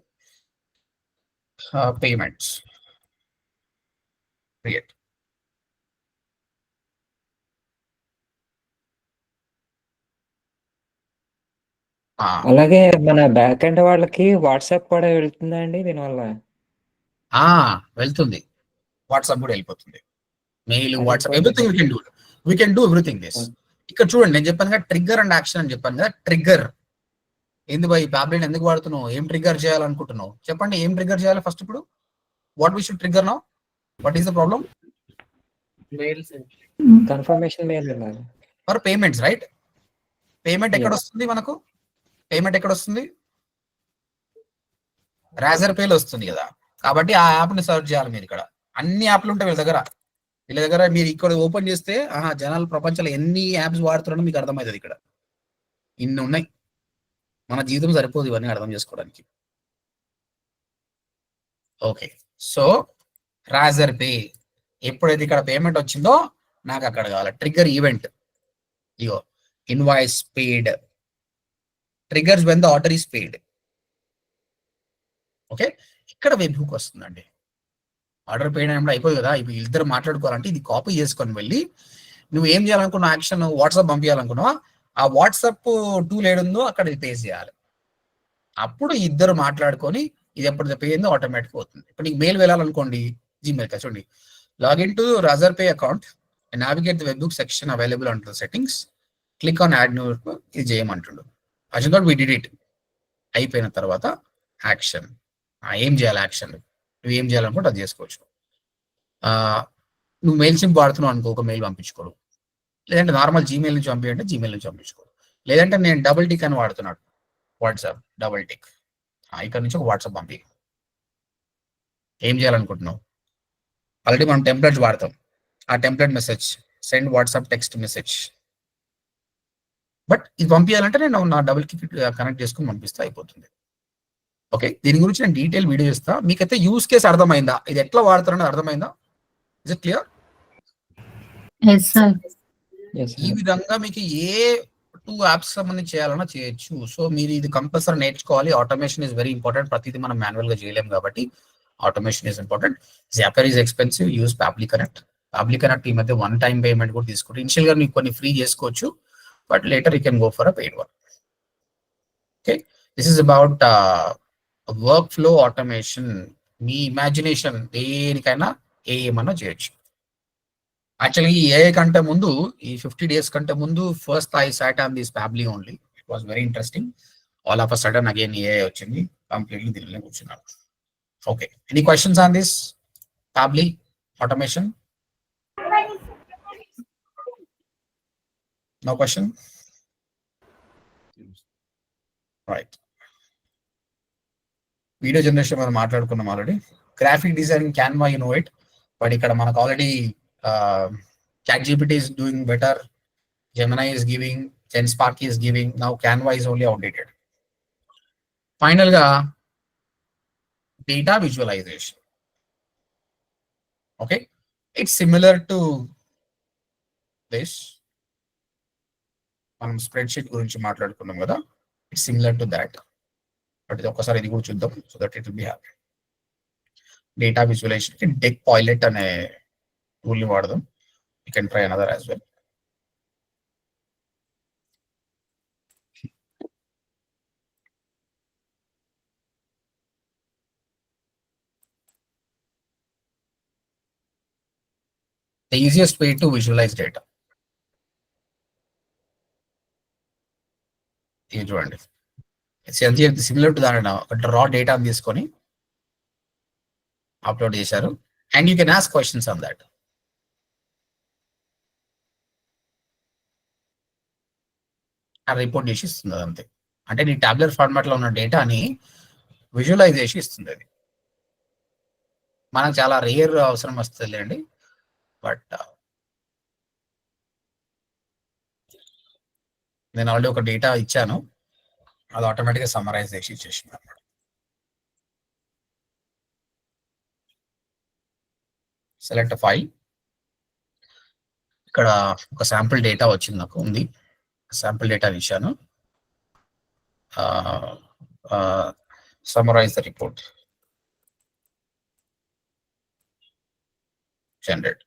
Payments create. అలాగే మన బ్యాక్ ఎండ్ వాళ్ళకి వాట్సాప్ కూడా వెళ్తుందా అండి దీనివల్ల? వెళ్తుంది. వాట్సాప్ కూడా వెళ్ళిపోతుంది. Mail, WhatsApp, everything we can do everything this. ఇక్కడ చూడండి, నేను చెప్పాను కదా ట్రిగ్గర్ అండ్ యాక్షన్ అని చెప్పాను కదా. ట్రిగ్గర్ ఏంది బాయ్, ప్యాబ్లెట్ ఎందుకు వాడుతున్నావు, ఏం ట్రిగ్గర్ చేయాలనుకుంటున్నావు చెప్పండి. ఏం ట్రిగ్గర్ చేయాలి ఫస్ట్? ఇప్పుడు what we should trigger now? What is the problem? Confirmation mail వెళ్ళాలి ఫర్ పేమెంట్స్, రైట్? పేమెంట్ ఎక్కడ వస్తుంది మనకు? పేమెంట్ ఎక్కడ వస్తుంది? రాజర్ పేలో వస్తుంది కదా. కాబట్టి ఆ యాప్ ని సర్చ్ చేయాలి మీరు. ఇక్కడ అన్ని యాప్లు ఉంటాయి వీళ్ళ దగ్గర. మీరు ఇక్కడ ఓపెన్ చేస్తే జనాలు ప్రపంచంలో ఎన్ని యాప్స్ వాడుతున్నారో మీకు అర్థమవుతుంది. ఇక్కడ ఇన్ని ఉన్నాయి. మన జీవితం సరిపోదు ఇవన్నీ అర్థం చేసుకోవడానికి. ఓకే, సో రాజర్ పే ఎప్పుడైతే ఇక్కడ పేమెంట్ వచ్చిందో నాకు అక్కడ కావాలి trigger event. Ego invoice paid, triggers when the order is paid. Okay, ఇక్కడ వెబ్ హుక్ వస్తుందండి. ఆర్డర్ పేడ్ అయినప్పుడు అయిపోదు కదా. ఇప్పుడు ఇద్దరు మాట్లాడుకోవాలంటే ఇది కాపీ చేసుకొని వెళ్ళి నువ్వు ఏం చేయాలనుకున్న యాక్షన్ వాట్సాప్ పంపించాలనుకున్నావా, ఆ వాట్సాప్ టూల్ ఏడుందో అక్కడ పేస్ట్ చేయాలి. అప్పుడు ఇద్దరు మాట్లాడుకొని ఇది ఎప్పుడు పే అయిందో ఆటోమేటిక్ అవుతుంది. ఇప్పుడు నీకు మెయిల్ వెళ్ళాలనుకోండి, జీమెయిల్ కదా, చూడండి, login to Razorpay account and navigate the webhook section available అంటుంది settings, click on add new. ఇది చేయమంటుండు. అజన్ వి డిడ్ ఇట్. అయిపోయిన తర్వాత యాక్షన్, ఏం చేయాలి యాక్షన్, నువ్వు ఏం చేయాలనుకుంటే అది చేసుకోవచ్చు. నువ్వు మెయిల్ సింప్ వాడుతున్నావు అనుకో, ఒక మెయిల్ పంపించుకోడు. లేదంటే నార్మల్ జీమెయిల్ నుంచి పంపించంటే జీమెయిల్ నుంచి పంపించుకోడు. లేదంటే నేను డబుల్ టిక్ అని వాడుతున్నాడు, వాట్సాప్ డబుల్ టిక్. ఇక్కడ నుంచి ఒక వాట్సాప్ పంపి. ఏం చేయాలనుకుంటున్నావు? ఆల్రెడీ మనం టెంప్లెట్స్ వాడతాం. ఆ template message send WhatsApp text message. But ఇది పంపించాలంటే నేను నా డబుల్ కి కనెక్ట్ చేసుకుని పంపిస్తే అయిపోతుంది. ఓకే, దీని గురించి నేను డీటెయిల్ వీడియో ఇస్తా. మీకైతే యూస్ కేసు అర్థమైందా? ఇది ఎట్లా వాడతారని అర్థమైందా? Is it clear? ఈ విధంగా మీకు ఏ 2 యాప్స్ సంబంధించి చేయాలన్నా చేయొచ్చు. సో మీరు ఇది కంపల్సరీ నేర్చుకోవాలి. Automation is very important. ప్రతిదీ మనం మాన్యువల్ గా చేయలేము కాబట్టి automation is important. Zapier is expensive, use Pabbly Connect. Pabbly Connect ఈ మధ్య 1 టైం పేమెంట్ కూడా తీసుకుంటారు. ఇనిషియల్ గా మీకు కొన్ని ఫ్రీ చేసుకోవచ్చు, but later you can go for a paid one. Okay, this is about workflow automation me imagination దేనికైనా ఏమన్నా చేయొచ్చు. యాక్చువల్లీ ఈ ఏఐ కంటే ముందు, ఈ 50 days కంటే ముందు first I sat on this Pabbly only. It was very interesting. All of a sudden again AI వచ్చింది, కంప్లీట్లీ దీనిలో కూర్చున్నారు. Okay, any questions on this Pabbly automation? No question? Right, video generation మనం మాట్లాడుకున్నాం already. Graphic design Canva innovate, but ఇక్కడ మనకు already ChatGPT is doing better, Gemini is giving, GenSpark is giving, now Canva is only outdated. Final ga data visualization. Okay, it's similar to this. మనం spreadsheet గురించి మాట్లాడుకున్నాం కదా, it's similar to that. But ఇది ఒకసారి ఇది కూడా చూద్దాం, so that it will be happy. Data visualization కి డెక్ పైలట్ అనే టూల్ని వాడదాం. You can try another as well. The easiest way to visualize data. ఇది చూడండి, ఇట్స్ సిమిలర్ టు దాని రా డేటా తీసుకొని అప్లోడ్ చేశారు, and you can ask questions on that. Report చేసి ఇస్తుంది అంతే. అంటే నీ టాబ్లెట్ ఫార్మాట్ లో ఉన్న డేటాని విజువలైజ్ చేసి ఇస్తుంది. అది మనకు చాలా రేర్ అవసరం వస్తుంది అండి, బట్ నేను ఆల్రెడీ ఒక డేటా ఇచ్చాను, అది ఆటోమేటిక్గా సమ్మరైజ్ చేసి ఇచ్చేసింది అన్నమాట. సెలెక్ట్ ఫైల్, ఇక్కడ ఒక శాంపుల్ డేటా వచ్చింది, నాకు ఉంది శాంపుల్ డేటా ఇచ్చాను. Summarise the report, generate.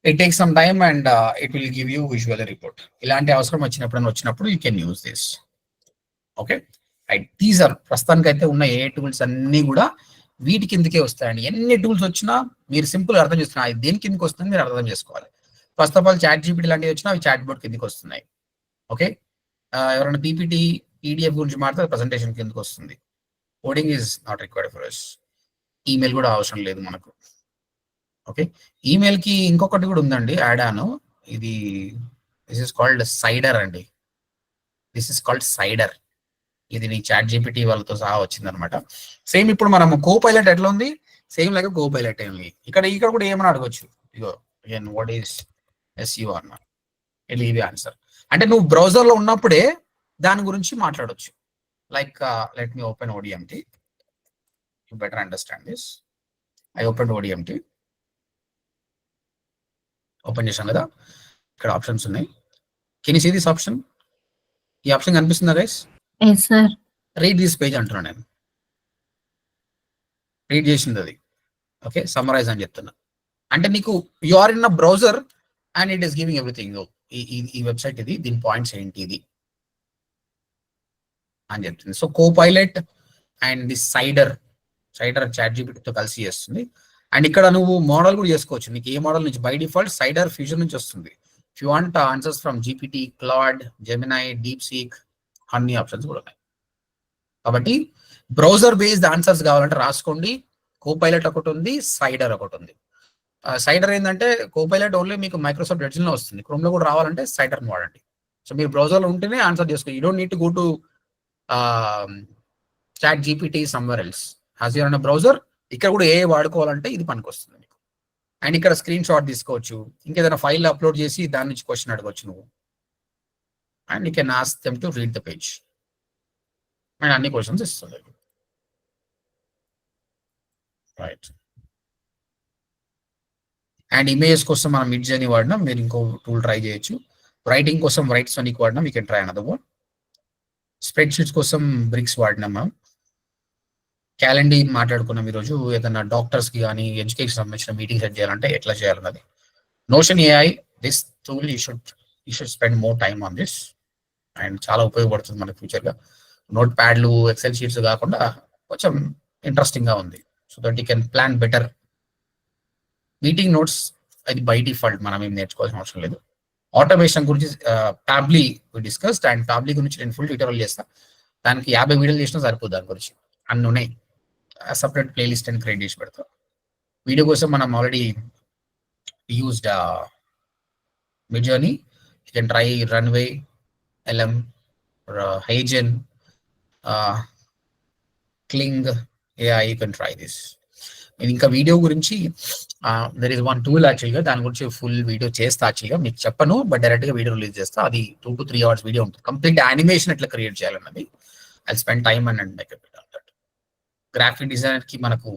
It takes some time and it will give you visual report. ఇలాంటి అవసరం వచ్చినప్పుడు you can use this. Okay, right, these are ప్రస్తుతానికి అయితే ఉన్న ఏ టూల్స్ అన్ని కూడా వీటి కిందకే వస్తాయండి. ఎన్ని టూల్స్ వచ్చినా మీరు సింపుల్ అర్థం చేస్తున్నారు, అది దేని కిందకి వస్తుంది మీరు అర్థం చేసుకోవాలి. ఫస్ట్ ఆఫ్ ఆల్ ChatGPT లాంటివి వచ్చినా అవి చాట్ బోర్డ్ కిందకి వస్తున్నాయి. ఓకే, ఎవరైనా పీపీటీ PDF గురించి మాట్లాడితే ప్రజెంటేషన్ కిందకి వస్తుంది. Coding is not required for us. Email కూడా అవసరం లేదు మనకు. ఓకే, ఈమెయిల్ కి ఇంకొకటి కూడా ఉందండి, యాడ్ ఆన్. ఇది దిస్ ఇస్ కాల్డ్ సైడర్ అండి. This is called cider. ఇది నీ ChatGPT వాళ్ళతో సహా వచ్చింది అనమాట. సేమ్ ఇప్పుడు మనం కోపైలట్ ఎట్లా ఉంది, సేమ్ లాగా కోపైలట్ ఏమి. ఇక్కడ కూడా ఏమని అడగొచ్చు. ఇగో అగైన్ వాట్ ఈస్ SEO అన్న, ఇది ఆన్సర్. అంటే నువ్వు బ్రౌజర్ లో ఉన్నప్పుడే దాని గురించి మాట్లాడొచ్చు. Like let me open ODMT, you better understand this. I open ODMT, open చేశాం కదా, ఇక్కడ ఆప్షన్స్ ఉన్నాయి. Can you see this option? ఈ ఆప్షన్ కనిపిస్తుందా guys? Yes sir. Read this page అంటున్నా నేను. రీడ్ చేసింది అది. ఓకే, సమ్మరైజ్ అని చెప్తున్నా. అంటే నీకు you are in a browser and it is giving everything. ఈ వెబ్సైట్ ఇది, దీని పాయింట్స్ ఏంటి ఇది అని చెప్తుంది. So Copilot and the Sider ChatGPTతో కలిసి చేస్తుంది. అండ్ ఇక్కడ నువ్వు మోడల్ కూడా చేసుకోవచ్చు. నీకు ఏ మోడల్ నుంచి, బై డిఫాల్ట్ సైడర్ ఫ్యూజన్ నుంచి వస్తుంది. If you want answers from GPT, Claude, Gemini, DeepSeek, అన్ని ఆప్షన్స్ కూడా ఉన్నాయి. కాబట్టి బ్రౌజర్ బేస్డ్ ఆన్సర్స్ కావాలంటే రాసుకోండి. కోపైలట్ ఒకటి ఉంది, సైడర్ ఒకటి ఉంది. సైడర్ ఏంటంటే కోపైలట్ ఓన్లీ మీకు మైక్రోసాఫ్ట్ ఎడ్జ్ లో వస్తుంది, క్రోమ్ లో కూడా రావాలంటే సైడర్ వాడండి. సో మీరు బ్రౌజర్ లో ఉంటేనే ఆన్సర్ చేసుకోండి. You don't need to go to ChatGPT somewhere else. As you're on browser, ఇక్కడ కూడా ఏ వాడుకోవాలంటే ఇది పనికి వస్తుంది మీకు. అండ్ ఇక్కడ స్క్రీన్ షాట్ తీసుకోవచ్చు, ఇంకేదైనా ఫైల్ అప్లోడ్ చేసి దాని నుంచి క్వశ్చన్ అడగవచ్చు నువ్వు. And you can ask them to read the page, and అన్ని క్వశ్చన్స్ ఇస్తుంది. రైట్, అండ్ ఇమేజెస్ కోసం మనం మిడ్ జర్నీ వాడినా, మీరు ఇంకో టూల్ ట్రై చేయొచ్చు. రైటింగ్ కోసం రైట్ సోనిక్ వాడినాం, we can try another one. Spreadsheets కోసం బ్రిక్స్ వాడినాం మనం. క్యాలెండర్ మాట్లాడుకున్నాం ఈరోజు, ఏదైనా డాక్టర్స్కి కానీ ఎడ్యుకేషన్ సంబంధించిన మీటింగ్ సెట్ చేయాలంటే ఎట్లా చేయాలన్నది. Notion AI, this tool you should spend more time on this, and చాలా ఉపయోగపడుతుంది మనకు ఫ్యూచర్గా. నోట్ ప్యాడ్లు, ఎక్సెల్ షీట్స్ కాకుండా కొంచెం ఇంట్రెస్టింగ్గా ఉంది. So that you can plan better. Meeting notes అది బై డిఫాల్ట్, మనం ఏం నేర్చుకోవాల్సిన అవసరం లేదు. ఆటోమేషన్ గురించి టాబ్లీ డిస్కస్డ్, అండ్ టాబ్లీ గురించి నేను ఫుల్ ట్యూటోరియల్ చేస్తాను. దానికి 50 వీడియోలు చేసినా సరిపోదు, దాని గురించి అన్నీ ఉన్నాయి. సపరేట్ ప్లేలిస్ట్ అని క్రియేట్ చేసి పెడతాం. వీడియో కోసం మనం already used Midjourney, you can try Runway, LM, HeyGen, Kling AI, you can try this. నేను ఇంకా వీడియో గురించి దర్ ఇస్ వన్ టూల్ యాక్చువల్గా, దాని గురించి ఫుల్ వీడియో చేస్తా. యాక్చువల్గా మీకు చెప్పను, బట్ డైరెక్ట్గా వీడియో రిలీజ్ చేస్తా. అది 2 to 3 hours వీడియో ఉంటుంది. కంప్లీట్ యానిమేషన్ ఎట్లా క్రియేట్ చేయాలన్నది I spend time and make a bit on that. Graphic డిజైనర్కి మనకు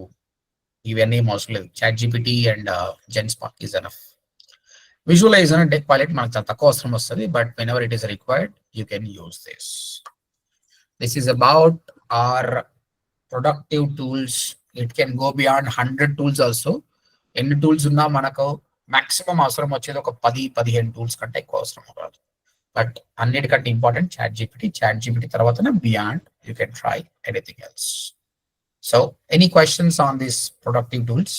ఇవన్నీ ఏం అవసరం లేదు. ChatGPT and GenSpark is enough. Visualiser and deck మనకు చాలా తక్కువ అవసరం వస్తుంది, but whenever it is required you can use this. This is about our productive tools. It can go beyond 100 tools also. ఎన్ని టూల్స్ ఉన్నా మనకు maximum అవసరం వచ్చేది ఒక 10-15 టూల్స్ కంటే ఎక్కువ అవసరం కాదు. బట్ అన్నిటికంటే ఇంపార్టెంట్ ChatGPT తర్వాతనే beyond you can try anything else. So any questions on this productive tools?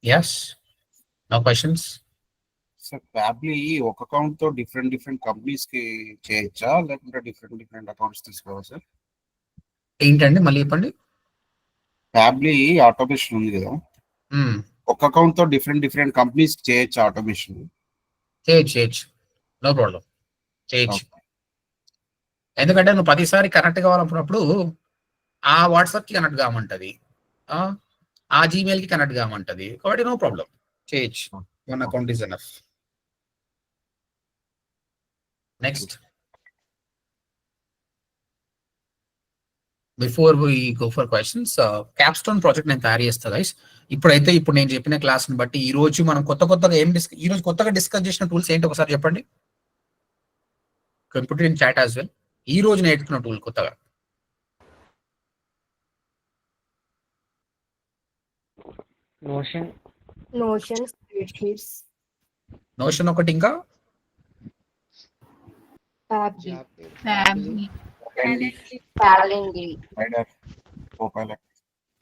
Yes? No questions? Sir Pabbly ఒక అకౌంట్ తో డిఫరెంట్ కంపెనీస్ కి చేయొచ్చా, లేకుంటే డిఫరెంట్ అకౌంట్స్ తీసుకోవాలి సార్? ఏంటండి మళ్ళీ చెప్పండి. ఫ్యాబ్లీ ఆటోమేషన్ ఉంది కదా, ఒక అకౌంట్ తో డిఫరెంట్ కంపెనీస్ చేయొచ్చా ఆటోమేషన్? చేయొచ్చు, నో ప్రాబ్లం, చేయొచ్చు. ఎందుకంటే నువ్వు ప్రతిసారి కనెక్ట్ కావాలనుకున్నప్పుడు ఆ వాట్సాప్కి కనెక్ట్ కామంటది, ఆ జీమెయిల్కి కనెక్ట్ కామంటది, కాబట్టి నో ప్రాబ్లం, చేయొచ్చు. One account is enough. Next, before we go for questions, capstone project నేను తయారు చేస్తా గైస్. ఇప్పుడు నేను చెప్పిన క్లాస్ని బట్టి ఈ రోజు మనం కొత్తగా ఈ రోజు కొత్తగా డిస్కస్ చేసిన టూల్స్ ఏంటి ఒకసారి చెప్పండి. Computer in chat as well. ఈ రోజు నేర్చుకున్న టూల్ కొత్తగా నోషన్ ఒకటి, ఇంకా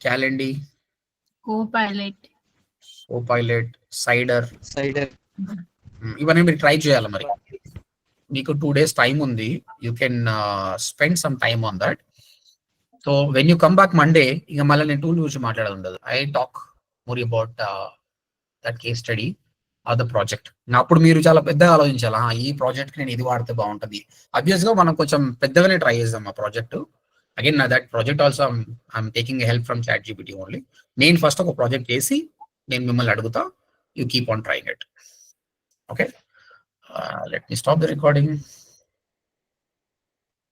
క్యాలెండర్, కోపైలట్, సైడర్. ఇవన్నీ మీరు ట్రై చేయాలి. మరి మీకు 2 days టైం ఉంది. You can spend some time on that. So when you come back Monday, ఇక మళ్ళీ నేను టూల్ గురించి మాట్లాడదు ఉండదు. I talk more about that case study or the project. అప్పుడు మీరు చాలా పెద్దగా ఆలోచించాలి, ఈ ప్రాజెక్ట్ నేను ఇది వాడితే బాగుంటుంది. అబ్వియస్ గా మనం కొంచెం పెద్దగానే ట్రై చేద్దాం ఆ project. Again that project also I'm taking help from ChatGPT only. నేను ఫస్ట్ ఒక ప్రాజెక్ట్ చేసి నేను మిమ్మల్ని అడుగుతా, you keep on trying it. Okay, let me stop the recording.